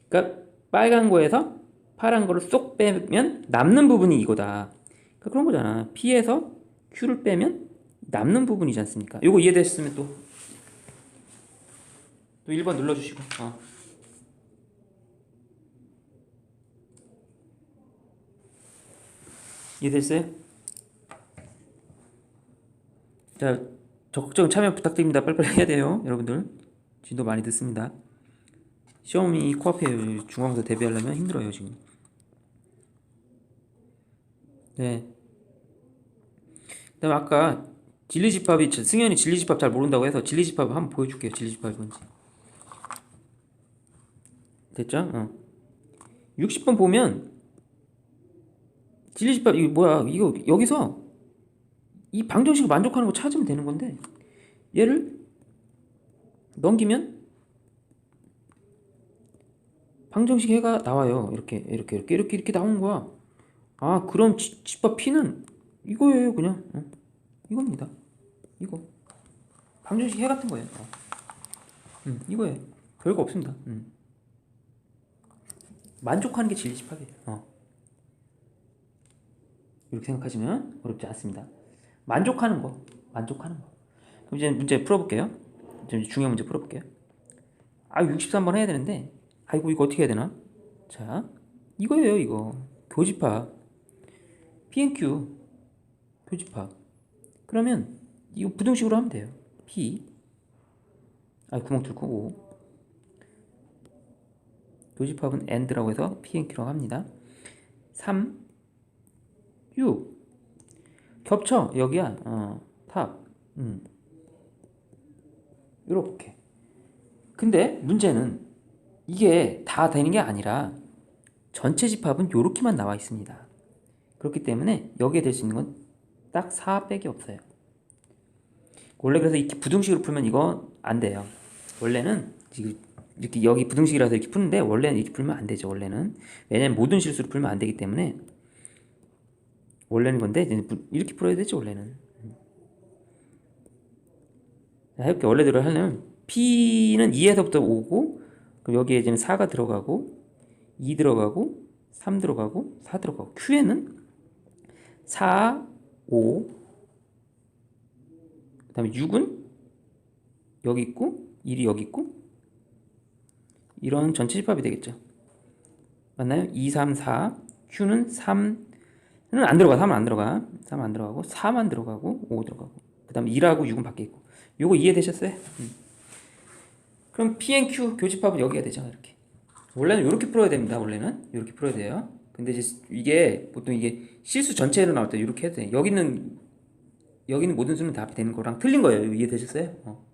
그러니까 빨간 거에서 파란 거를 쏙 빼면 남는 부분이 이거다. 그러니까 그런 거잖아. P에서 Q를 빼면 남는 부분이지 않습니까? 요거 이해되셨으면 또 1번 눌러주시고. 이해됐어요? 자, 적극적인 참여 부탁드립니다. 빨리빨리 해야 돼요, 여러분들. 진도 많이 듣습니다. 시험이 코앞에 중간고사 대비하려면 힘들어요, 지금. 네. 그다음 아까 진리집합이 승현이 진리집합 잘 모른다고 해서 진리집합 한번 보여줄게요. 진리집합이 뭔지. 됐죠? 60번 보면 진리집합 이거 뭐야? 이거 여기서 이 방정식을 만족하는 거 찾으면 되는 건데 얘를 넘기면 방정식 해가 나와요. 이렇게 나오는 거야. 아, 그럼 집합 P는 이거예요, 그냥. 이겁니다. 이거 방정식 해 같은 거예요. 이거예요. 별거 없습니다. 만족하는 게 진리집합이에요. 이렇게 생각하시면 어렵지 않습니다. 만족하는 거. 그럼 이제 문제 풀어볼게요. 이제 중요한 문제 풀어볼게요. 63번 해야 되는데, 아이고, 이거 어떻게 해야 되나? 자, 이거예요, 이거. 교집합. P&Q. 교집합. 그러면, 이거 부등식으로 하면 돼요. P. 구멍 뚫고 O. 교집합은 AND라고 해서 P&Q라고 합니다. 3. 6. 겹쳐, 여기야. 탑. 요렇게. 근데 문제는 이게 다 되는 게 아니라 전체 집합은 요렇게만 나와 있습니다. 그렇기 때문에 여기에 될 수 있는 건 딱 4밖에 없어요. 원래 그래서 이렇게 부등식으로 풀면 이거 안 돼요. 원래는 지금 이렇게 여기 부등식이라서 이렇게 푸는데 원래는 이렇게 풀면 안 되죠. 원래는. 왜냐면 모든 실수로 풀면 안 되기 때문에 원래는 건데 이렇게 풀어야 되죠. 원래는. 자, 해볼게. 원래대로 하려면 P는 2에서부터 5고 그럼 여기에 이제 4가 들어가고 2 들어가고 3 들어가고 4 들어가고 Q에는 4, 5 그 다음에 6은 여기 있고 1이 여기 있고 이런 전체 집합이 되겠죠. 맞나요? 2, 3, 4 Q는 3는 안 들어가. 3은 안 들어가. 3 안 들어가고 4만 들어가고 5 들어가고 그 다음에 2하고 6은 밖에 있고 요거 이해되셨어요? 그럼 P&Q 교집합은 여기가 되죠. 이렇게. 원래는 이렇게 풀어야 됩니다. 원래는 이렇게 풀어야 돼요. 근데 이제 이게 보통 이게 실수 전체로 나올 때 이렇게 해도 돼. 여기는 모든 수는 다 되는 거랑 틀린 거예요. 이해되셨어요?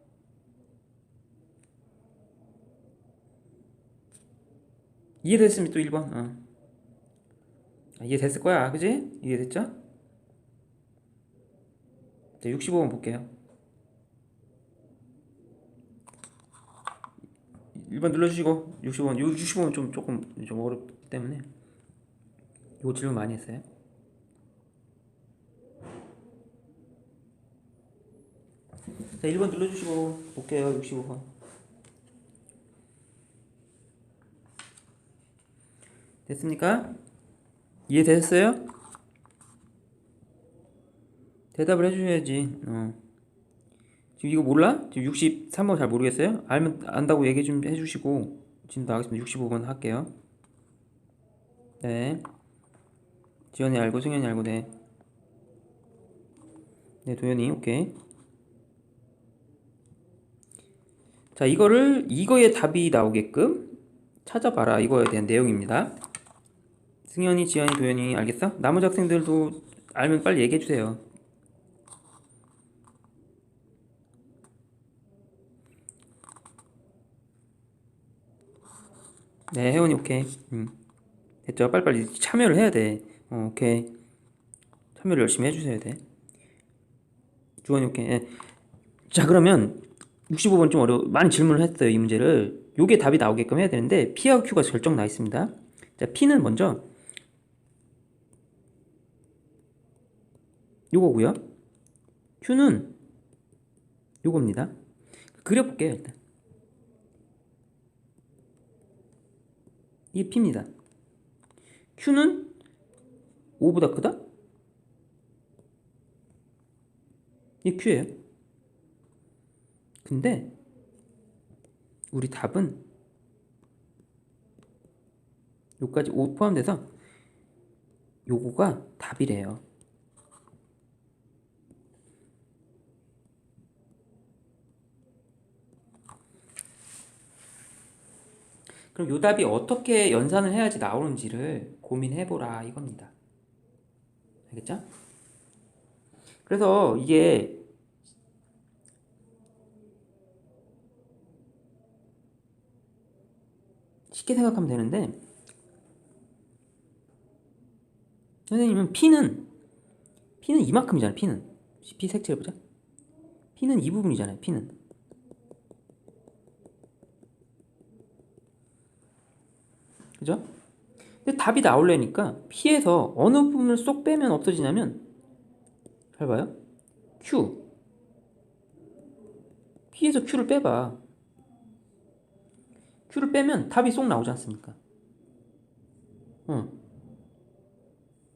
이해됐으면 또 1번. 이해됐을 거야. 그지? 이해됐죠? 자, 65번 볼게요. 1번 눌러주시고 65번. 65번 조금 어렵기 때문에 이거 질문 많이 했어요. 자, 1번 눌러주시고 볼게요. 65번. 됐습니까? 이해되셨어요? 대답을 해주셔야지. 지금 이거 몰라? 지금 63번 잘 모르겠어요? 알면 안다고 얘기 좀 해주시고 지금 나가겠습니다. 65번 할게요. 네. 지연이 알고 승현이 알고 네. 네, 도현이 오케이. 자, 이거에 답이 나오게끔 찾아봐라. 이거에 대한 내용입니다. 승현이, 지연이, 도현이 알겠어? 나머지 학생들도 알면 빨리 얘기해주세요. 네, 혜원이 오케이. 됐죠? 빨리빨리 참여를 해야 돼. 오케이. 참여를 열심히 해주셔야 돼. 주원이 오케이. 예. 자, 그러면 65번 좀 많이 질문을 했어요. 이 문제를. 요게 답이 나오게끔 해야 되는데 P하고 Q가 결정 나 있습니다. 자, P는 먼저 요거고요. Q는 요겁니다. 그려볼게요, 일단. 이게 P입니다. Q는 5보다 크다? 이게 Q예요. 근데 우리 답은 요까지 5 포함돼서 요거가 답이래요. 그럼 요 답이 어떻게 연산을 해야지 나오는지를 고민해보라 이겁니다. 알겠죠? 그래서 이게 쉽게 생각하면 되는데, 선생님은 P는 이만큼이잖아요. P 색칠해보자. P는 이 부분이잖아요. P는 그죠? 근데 답이 나오려니까 P에서 어느 부분을 쏙 빼면 없어지냐면, 잘 봐요. Q. P에서 Q를 빼봐. Q를 빼면 답이 쏙 나오지 않습니까?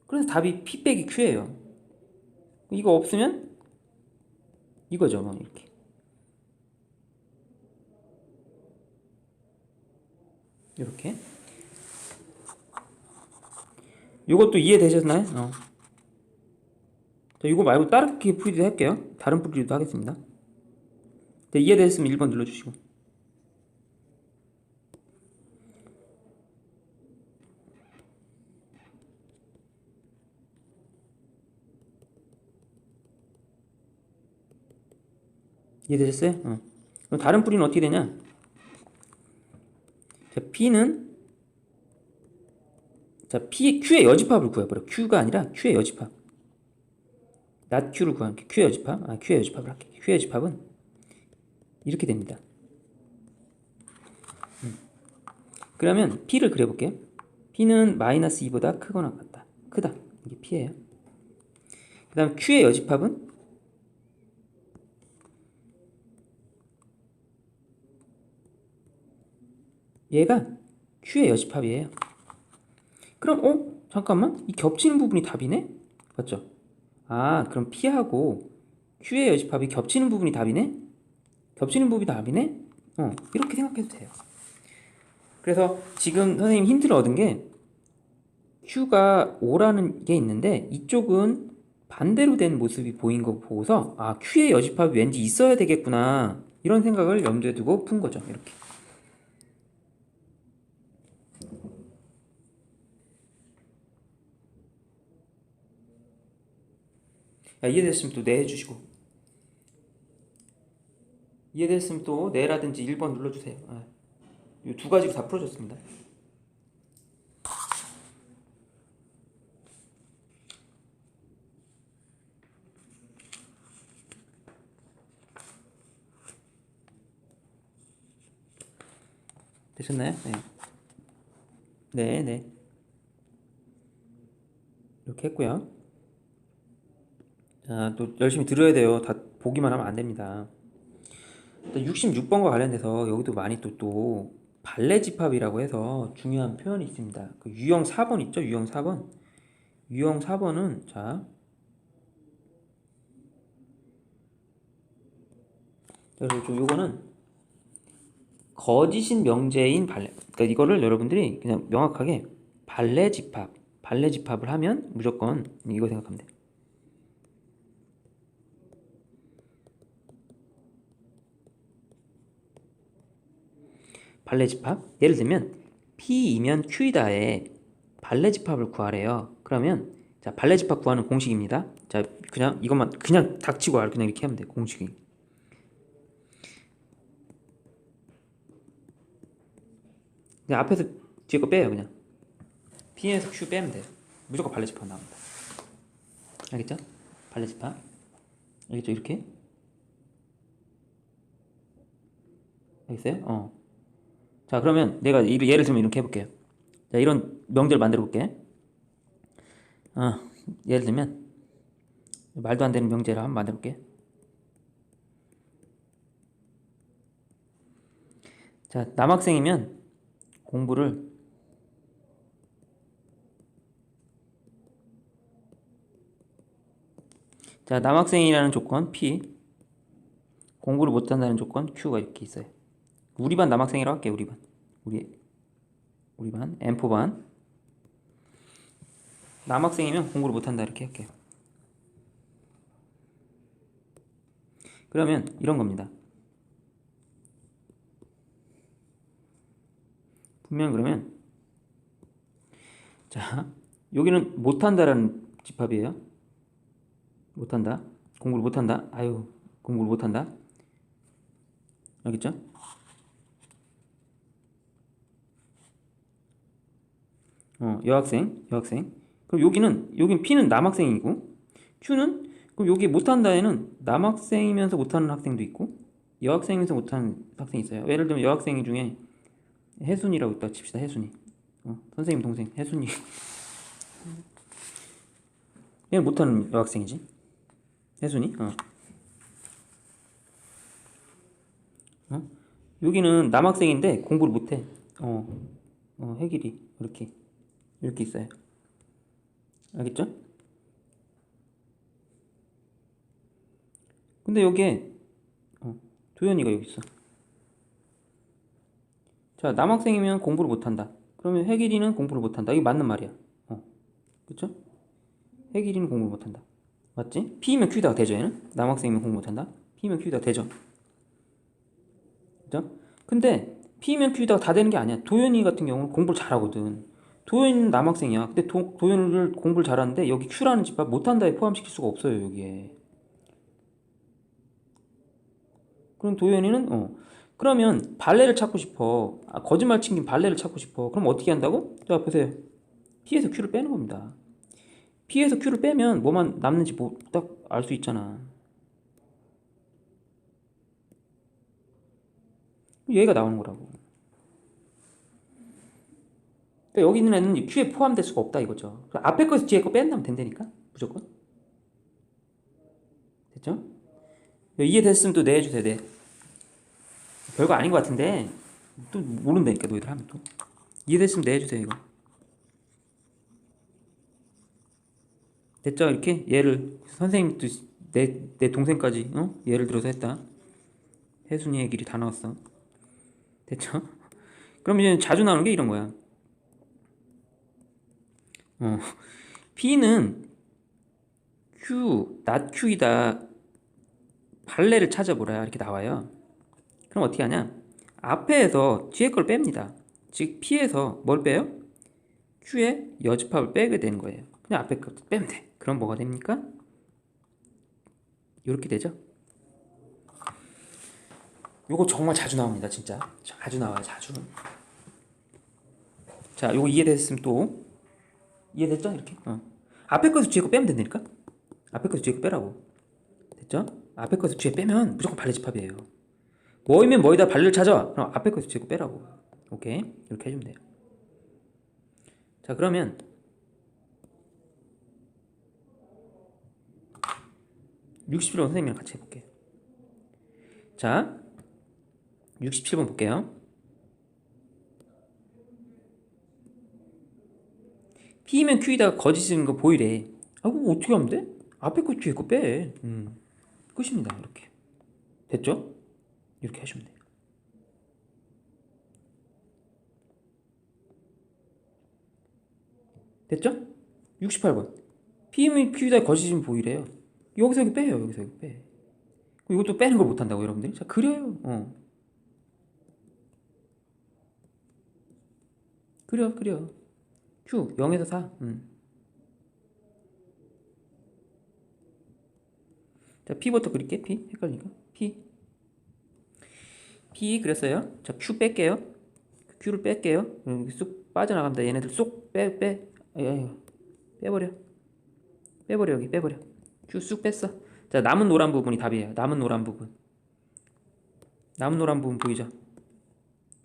그래서 답이 P 빼기 Q예요. 이거 없으면 이거죠. 뭐 이렇게. 이렇게. 이것도 이해되셨나요? 자, 이거 말고 다른 풀이도 할게요. 다른 풀이도 하겠습니다. 네, 이해되셨으면 1번 눌러주시고. 이해되셨어요? 그럼 다른 풀이는 어떻게 되냐? 자, Q의 여집합을 구해버려. Q가 아니라 Q의 여집합. not Q를 구하는 게 Q의 여집합. Q의 여집합을 할게. Q의 여집합은 이렇게 됩니다. 그러면 P를 그려볼게요. P는 마이너스 2보다 크거나 같다. 크다. 이게 P예요. 그 다음 Q의 여집합은 얘가 Q의 여집합이에요. 그럼 잠깐만, 이 겹치는 부분이 답이네? 맞죠? 그럼 P하고 Q의 여집합이 겹치는 부분이 답이네? 겹치는 부분이 답이네? 이렇게 생각해도 돼요. 그래서 지금 선생님 힌트를 얻은 게 Q가 5라는 게 있는데 이쪽은 반대로 된 모습이 보인 거 보고서 Q의 여집합이 왠지 있어야 되겠구나 이런 생각을 염두에 두고 푼 거죠. 이렇게. 이해됐으면 또 네 해주시고, 이해됐으면 또 네라든지 1번 눌러주세요. 이 두 가지로 다 풀어줬습니다. 되셨나요? 네. 네, 네. 이렇게 했고요. 자, 또 열심히 들어야 돼요. 다 보기만 하면 안 됩니다. 66번과 관련돼서 여기도 많이 또 발레 집합이라고 해서 중요한 표현이 있습니다. 그 유형 4번 있죠? 유형 4번. 유형 4번은 자, 그래서 요거는 거짓인 명제인 발레. 그러니까 이거를 여러분들이 그냥 명확하게 발레 집합을 하면 무조건 이거 생각하면 돼. 발레 집합. 예를 들면 P이면 Q이다에 발레 집합을 구하래요. 그러면 자, 발레 집합 구하는 공식입니다. 자, 그냥 이것만 그냥 닥치고 그냥 이렇게 하면 돼. 공식이. 그냥 앞에서 뒤에 거 빼요. 그냥 P에서 Q 빼면 돼요. 무조건 발레 집합 나옵니다. 알겠죠? 발레 집합. 알겠죠? 이렇게. 알겠어요? 자, 그러면 내가 예를 들면 이렇게 해볼게요. 자, 이런 명제를 만들어 볼게. 예를 들면 말도 안 되는 명제를 한번 만들어 볼게. 자, 남학생이면 공부를 자, 남학생이라는 조건 P, 공부를 못한다는 조건 Q가 이렇게 있어요. 우리 반 남학생이라고 할게요. 우리 반. 우리 반 M4반 남학생이면 공부를 못한다 이렇게 할게요. 그러면 이런 겁니다. 분명 그러면 자, 여기는 못한다라는 집합이에요. 못한다. 공부를 못한다. 아유, 공부를 못한다. 알겠죠? 여학생. 그럼 여긴 P는 남학생이고, Q는, 그럼 여기 못한다에는 남학생이면서 못하는 학생도 있고, 여학생이면서 못하는 학생이 있어요. 예를 들면 여학생 중에 혜순이라고 있다 칩시다. 혜순이. 선생님 동생 혜순이. 얘는 못하는 여학생이지. 혜순이. 여기는 남학생인데 공부를 못해. 해길이 이렇게 있어요. 알겠죠? 근데 여기에 도현이가 여기 있어. 자, 남학생이면 공부를 못한다. 그러면 해길이는 공부를 못한다. 이게 맞는 말이야. 그쵸? 해길이는 공부를 못한다. 맞지? P면 Q다가 되죠, 얘는? 남학생이면 공부 못한다. P면 Q다가 되죠. 그죠? 근데 P면 Q다가 다 되는 게 아니야. 도현이 같은 경우는 공부를 잘하거든. 도현이는 남학생이야. 근데 도현이를 공부를 잘하는데 여기 Q라는 집합 못한다에 포함시킬 수가 없어요, 여기에. 그럼 도현이는 그러면 발레를 찾고 싶어. 거짓말 친 발레를 찾고 싶어. 그럼 어떻게 한다고? 자, 보세요. P에서 Q를 빼는 겁니다. P에서 Q를 빼면 뭐만 남는지 딱 알 수 있잖아. 얘가 나오는 거라고. 그러니까 여기 있는 애는 Q에 포함될 수가 없다 이거죠. 앞에 거에서 뒤에 거 뺀다면 된다니까. 무조건. 됐죠? 이해됐으면 또 내해주세요. 네. 별거 아닌 것 같은데 또 모른다니까 너희들 하면 또. 이해됐으면 내해주세요 이거. 됐죠? 이렇게 얘를 선생님도 내 동생까지 예를 들어서 했다. 혜순이의 길이 다 나왔어. 됐죠? 그럼 이제 자주 나오는 게 이런 거야. P는 Q, not Q이다. 발레를 찾아보라 이렇게 나와요. 그럼 어떻게 하냐? 앞에서 뒤에 걸 뺍니다. 즉 P에서 뭘 빼요? Q의 여집합을 빼게 되는 거예요. 그냥 앞에 거 빼면 돼. 그럼 뭐가 됩니까? 이렇게 되죠. 요거 정말 자주 나옵니다. 진짜 자주 나와요. 자주. 자, 요거 이해됐으면 또 이해됐죠? 이렇게. 앞에 거에서 뒤에 거 빼면 된다니까? 앞에 거에서 뒤에 거 빼라고. 됐죠? 앞에 거에서 뒤에 빼면 무조건 발레 집합이에요. 뭐이면 뭐이다 발레를 찾아. 그럼 앞에 거에서 뒤에 거 빼라고. 오케이? 이렇게 해주면 돼요. 자, 그러면 67번 선생님이랑 같이 해볼게요. 자, 67번 볼게요. P면 Q에다가 거짓인 거 보이래. 그거 어떻게 하면 돼? 앞에 거 뒤에 거 빼. 끝입니다. 이렇게. 됐죠? 이렇게 하시면 돼요. 됐죠? 68번. P면 Q에다가 거짓인 보이래요. 여기서 여기 빼요. 여기서 여기 빼. 이것도 빼는 걸 못한다고 여러분들이? 자, 그려요. 그려. Q 0에서 4. 자, P부터 그릴게. P 헷갈리니까. P 그렸어요. 자, Q 뺄게요. Q를 뺄게요. 여기 쑥 빠져나갑니다. 얘네들 쏙 빼. 아유, 빼버려. 여기 빼버려. Q 쑥 뺐어. 자, 남은 노란 부분이 답이에요. 남은 노란 부분 보이죠?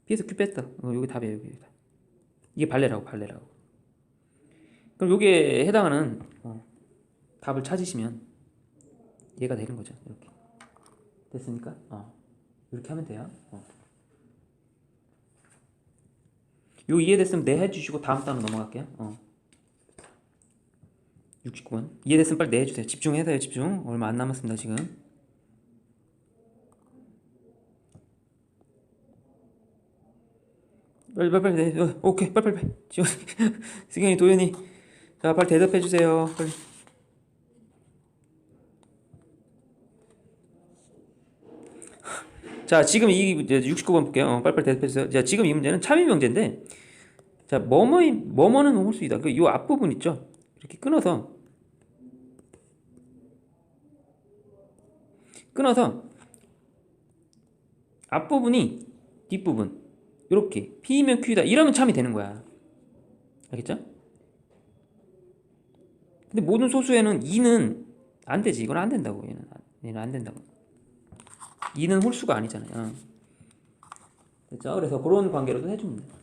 P에서 Q 뺐어. 여기 답이에요. 여기 답. 이게 발레라고. 그럼 여기에 해당하는 답을 찾으시면 얘가 되는 거죠. 이렇게 됐습니까? 이렇게 하면 돼요. 요 이해됐으면 네 해주시고 다음 단어 넘어갈게요. 69번. 이해됐으면 빨리 내주세요. 집중해서 해요, 집중. 얼마 안 남았습니다, 지금. 빨리 내. 오케이, 빨리. 지금 승현이, 도현이. 자, 빨리 대답해 주세요. 빨리. 자, 지금 이 문제 69번 볼게요. 빨리 대답해 주세요. 자, 지금 이 문제는 참여 명제인데, 자, 뭐뭐는 홀수이다. 그 요 앞부분 있죠? 이렇게 끊어서 앞부분이 뒷부분 이렇게 P면 Q다 이러면 참이 되는 거야. 알겠죠? 근데 모든 소수에는 2는 안 되지. 이건 안 된다고. 얘는 안 된다고. 2는 홀수가 아니잖아요. 됐죠? 그래서 그런 관계로도 해줍니다.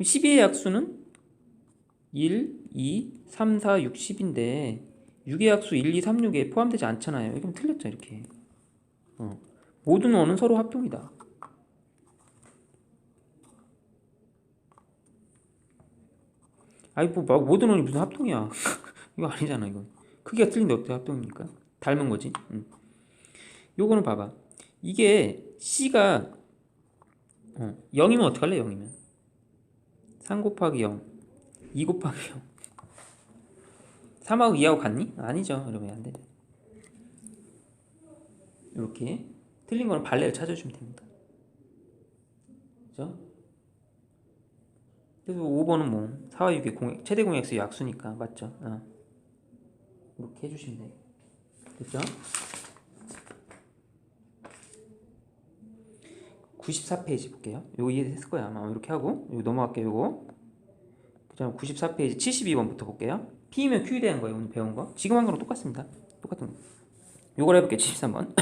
12의 약수는 1, 2, 3, 4, 6, 10인데 6의 약수 1, 2, 3, 6에 포함되지 않잖아요. 이건 틀렸죠, 이렇게. 모든 어는 서로 합동이다. 아이 뭐 모든 어는 무슨 합동이야. 이거 아니잖아. 이거 크기가 틀린데 어떻게 합동입니까? 닮은 거지. 요거는 봐봐. 이게 C가 0이면 어떡할래? 0이면 3 곱하기 0 2 곱하기 0 3하고 2하고 같니? 아니죠. 이러면 안 돼. 이렇게 틀린 거는 발레를 찾아주면 됩니다. 그죠? 그래서 5번은 뭐 4와 6의 최대 공약수의 약수니까 맞죠? 이렇게 해주시면 돼요. 됐죠? 94페이지 볼게요. 요거 이해됐을 거야 아마. 이렇게 하고 요거 넘어갈게요. 요거 그 다음 94페이지 72번부터 볼게요. P면 Q에 대한 거예요. 오늘 배운 거 지금 한 거랑 똑같습니다. 똑같은 거. 요걸 해볼게요. 73번.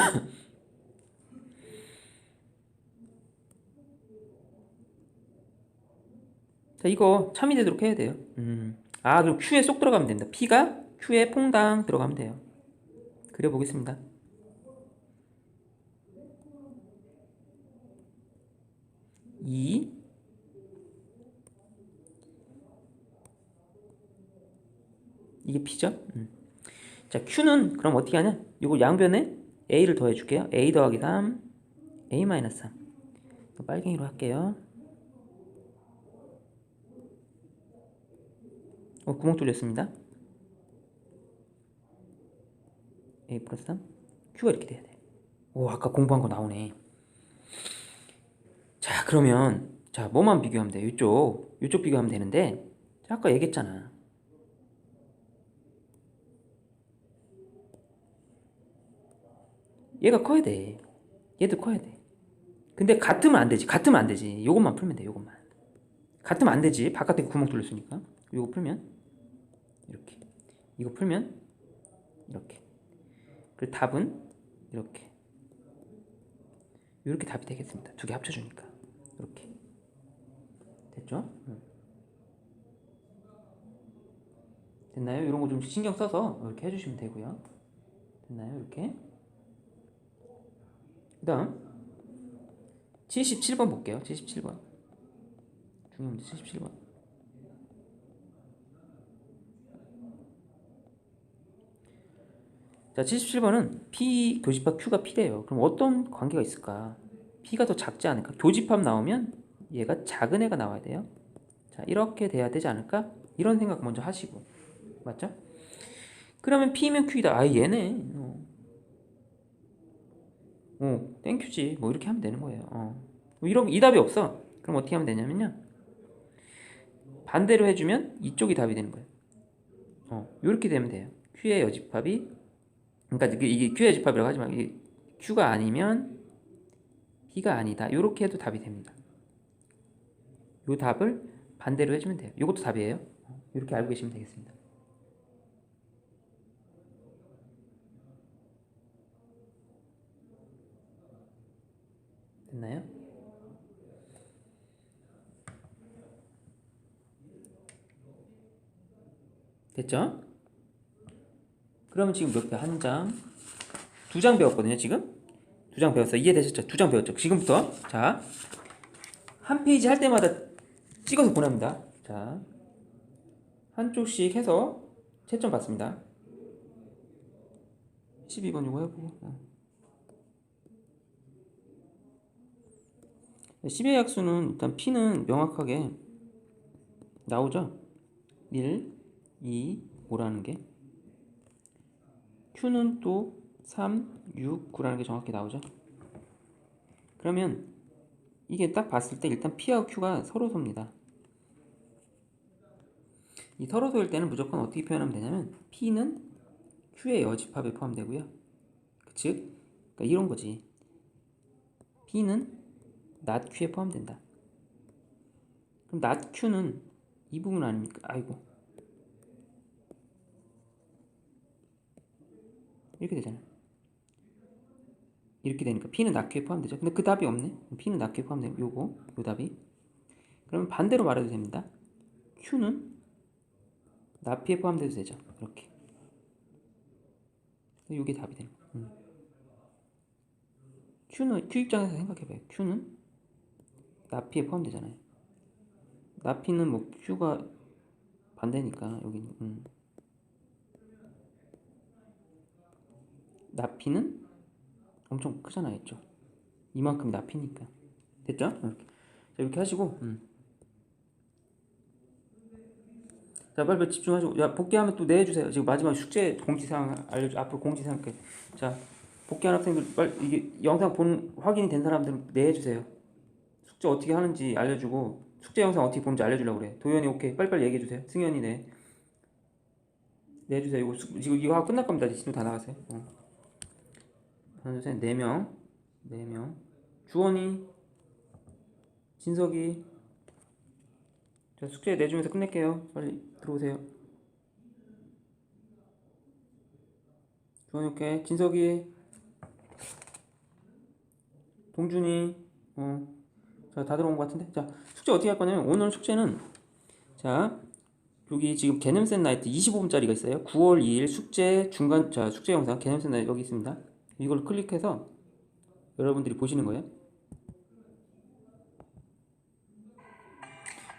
자, 이거 참이 되도록 해야 돼요. 그럼 Q에 쏙 들어가면 됩니다. P가 Q에 퐁당 들어가면 돼요. 그려보겠습니다. 이게 P죠? 자, Q는 그럼 어떻게 하냐? 이거 양변에 A를 더해줄게요. A 더하기 3, A 마이너스 3. 빨갱이로 할게요. 구멍 뚫렸습니다. A 플러스 3, Q가 이렇게 돼야 돼. 오, 아까 공부한 거 나오네. 자, 그러면 자, 뭐만 비교하면 돼? 이쪽 비교하면 되는데, 자, 아까 얘기했잖아. 얘가 커야 돼. 얘도 커야 돼. 근데 같으면 안 되지. 같으면 안 되지. 요것만 풀면 돼. 요것만. 같으면 안 되지. 바깥에 구멍 뚫렸으니까. 요거 풀면 이렇게. 이거 풀면 이렇게. 그리고 답은 이렇게. 이렇게 답이 되겠습니다. 두 개 합쳐주니까. 이렇게. 됐죠? 됐나요? 이런 거 좀 신경 써서 이렇게 해주시면 되고요. 됐나요? 이렇게. 그 다음 77번 볼게요. 77번. 중요한 문제 77번. 자, 77번은 P 교집합 Q가 P래요. 그럼 어떤 관계가 있을까? P가 더 작지 않을까? 교집합 나오면 얘가 작은 애가 나와야 돼요. 자, 이렇게 돼야 되지 않을까? 이런 생각 먼저 하시고. 맞죠? 그러면 P면 Q이다. 얘네. 땡큐지. 뭐 이렇게 하면 되는 거예요. 뭐 이런 이 답이 없어. 그럼 어떻게 하면 되냐면요. 반대로 해주면 이쪽이 답이 되는 거예요. 이렇게 되면 돼요. Q의 여집합이, 그러니까 이게 Q의 여집합이라고 하지만 이게 Q가 아니면 P가 아니다. 이렇게 해도 답이 됩니다. 이 답을 반대로 해주면 돼요. 이것도 답이에요. 이렇게 알고 계시면 되겠습니다. 됐나요? 됐죠? 그러면 지금 몇 개? 한 장, 두 장 배웠거든요. 지금 두 장 배웠어. 이해되셨죠? 두 장 배웠죠? 지금부터 자, 한 페이지 할 때마다 찍어서 보냅니다. 자, 한쪽씩 해서 채점 받습니다. 12번 이거 해보고 10의 약수는 일단 P는 명확하게 나오죠. 1, 2, 5라는 게 Q는 또 3, 6, 9라는 게 정확히 나오죠. 그러면 이게 딱 봤을 때 일단 P하고 Q가 서로소입니다. 이 서로소일 때는 무조건 어떻게 표현하면 되냐면 P는 Q의 여집합에 포함되고요. 즉 그러니까 이런 거지. P는 not Q에 포함된다. 그럼 not Q는 이 부분 아닙니까? 아이고 이렇게 되잖아. 이렇게 되니까 P는 not Q에 포함되죠. 근데 그 답이 없네. P는 not Q에 포함되면 요 답이. 그러면 반대로 말해도 됩니다. Q는 not P에 포함돼도 되죠. 이렇게. 이게 답이 되는 거야. Q는 Q 입장에서 생각해봐요. Q는 not P에 포함되잖아요. not P는 뭐 Q가 반대니까 여기는 not P는 엄청 크잖아 했죠. 이만큼 not P니까 됐죠? 이렇게. 자, 이렇게 하시고 자, 빨리 집중하시고. 야, 복귀하면 또 내주세요. 지금 마지막 숙제 공지사항 알려줘. 앞으로 공지사항. 자, 복귀한 학생들 빨리 이게 영상 확인이 된 사람들은 내주세요. 숙제 어떻게 하는지 알려주고 숙제 영상 어떻게 보는지 알려주려고 그래. 도현이 오케이. 빨리빨리 얘기해주세요. 승현이 내주세요. 지금 이거 하고 끝날 겁니다. 진도 다 나가세요. 하나, 둘, 셋, 4명. 4명. 주원이, 진석이. 자, 숙제 내주면서 끝낼게요. 빨리 들어오세요. 주원이 오케이. 진석이, 동준이. 자, 다 들어온 것 같은데. 자, 숙제 어떻게 할 거냐면 오늘 숙제는 자, 여기 지금 개념센 나이트 25분짜리가 있어요. 9월 2일 숙제 중간 숙제 영상 개념센 나이트 여기 있습니다. 이걸 클릭해서 여러분들이 보시는 거예요.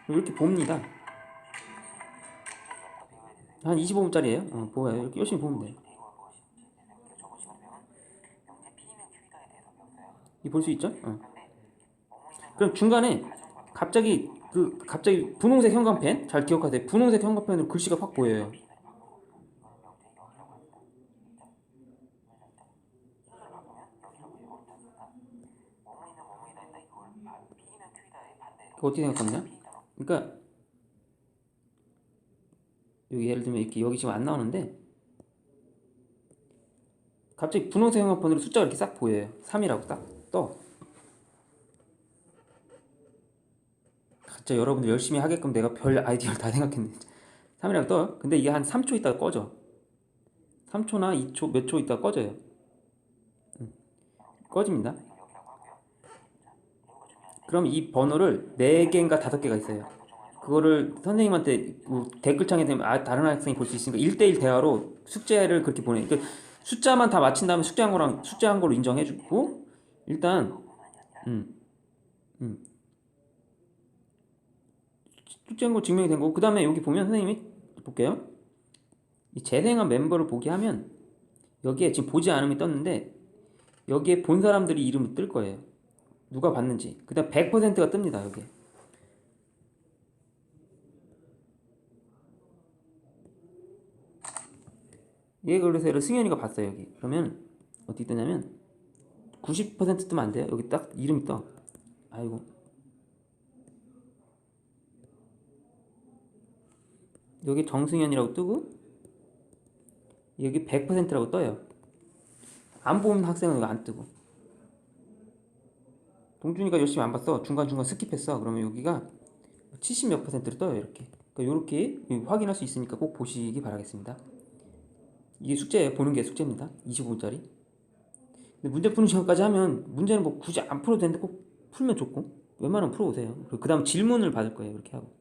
이렇게 봅니다. 한 25분짜리예요. 보아요. 이렇게 열심히 보면 돼요. 이 볼 수 있죠? 그럼 중간에 갑자기 분홍색 형광펜 잘 기억하세요. 분홍색 형광펜으로 글씨가 확 보여요. 그거 어떻게 생각하냐? 그러니까 여기 예를 들면 이렇게 여기 지금 안 나오는데 갑자기 분홍색 형광펜으로 숫자가 이렇게 싹 보여요. 3이라고 딱 떠. 진짜 여러분들 열심히 하게끔 내가 별 아이디어를 다 생각했네. 3이라고 떠요. 근데 이게 한 3초 있다가 꺼져. 3초나 2초 몇 초 있다가 꺼져요. 꺼집니다. 그럼 이 번호를 4개인가 5개가 있어요. 그거를 선생님한테 댓글창에 되면 다른 학생이 볼 수 있으니까 1대1 대화로 숙제를 그렇게 보내. 그러니까 숫자만 다 맞힌 다음에 숙제 한 거로 인정해주고 일단 숙제한 거 증명이 된 거고 그 다음에 여기 보면 선생님이 볼게요. 이 재생한 멤버를 보게 하면 여기에 지금 보지 않음이 떴는데 여기에 본 사람들이 이름이 뜰 거예요. 누가 봤는지. 그 다음 100%가 뜹니다. 여기에. 얘 그래서 승현이가 봤어요. 여기. 그러면 어떻게 뜨냐면 90% 뜨면 안 돼요. 여기 딱 이름이 떠. 아이고. 여기 정승현이라고 뜨고 여기 100%라고 떠요. 안 본 학생은 안 뜨고. 동준이가 열심히 안 봤어. 중간중간 스킵했어. 그러면 여기가 70 몇 %로 떠요. 이렇게. 그러니까 이렇게 확인할 수 있으니까 꼭 보시기 바라겠습니다. 이게 숙제예요. 보는 게 숙제입니다. 25분짜리. 근데 문제 푸는 시간까지 하면 문제는 뭐 굳이 안 풀어도 되는데 꼭 풀면 좋고 웬만하면 풀어오세요. 그 다음 질문을 받을 거예요. 이렇게 하고.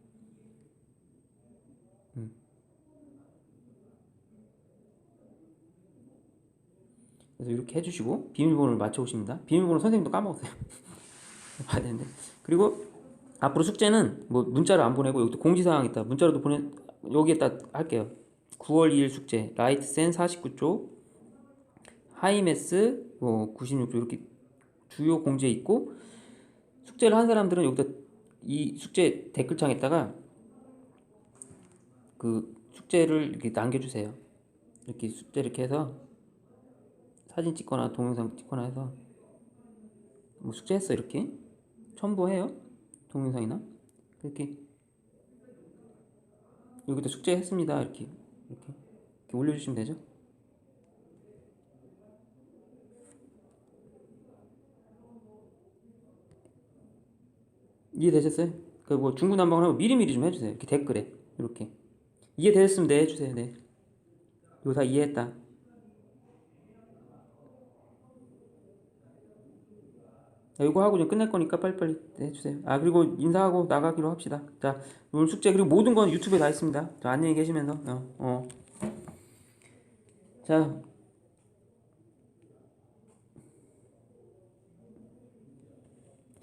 그래서 이렇게 해주시고 비밀번호를 맞춰오십니다. 비밀번호 선생님도 까먹었어요. 봐야 되는데. 그리고 앞으로 숙제는 뭐 문자로 안 보내고 여기 또 공지사항 있다. 문자로도 여기에다 할게요. 9월 2일 숙제 라이트 센 49쪽 하이메스 뭐 96조 이렇게 주요 공지에 있고, 숙제를 한 사람들은 여기다 이 숙제 댓글창에다가 그 숙제를 이렇게 남겨주세요. 이렇게 숙제 이렇게 해서 사진 찍거나 동영상 찍거나 해서 뭐 숙제했어 이렇게 첨부해요. 동영상이나 이렇게 여기다 숙제했습니다 이렇게 올려주시면 되죠. 이해되셨어요? 그 뭐 중구난방을 하고 미리미리 좀 해주세요. 이렇게 댓글에 이렇게 이해되셨으면 네 해주세요. 네, 이거 다 이해했다. 자, 이거 하고 좀 끝낼 거니까 빨리빨리 해주세요. 아, 그리고 인사하고 나가기로 합시다. 자, 오늘 숙제 그리고 모든 건 유튜브에 다 있습니다. 자, 안녕히 계시면서 자,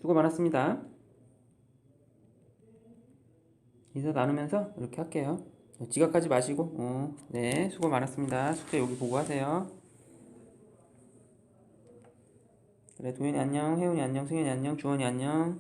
수고 많았습니다. 인사 나누면서 이렇게 할게요. 지각하지 마시고 네, 수고 많았습니다. 숙제 여기 보고 하세요. 그래, 도현이 안녕, 혜원이 안녕, 승현이 안녕, 주원이 안녕.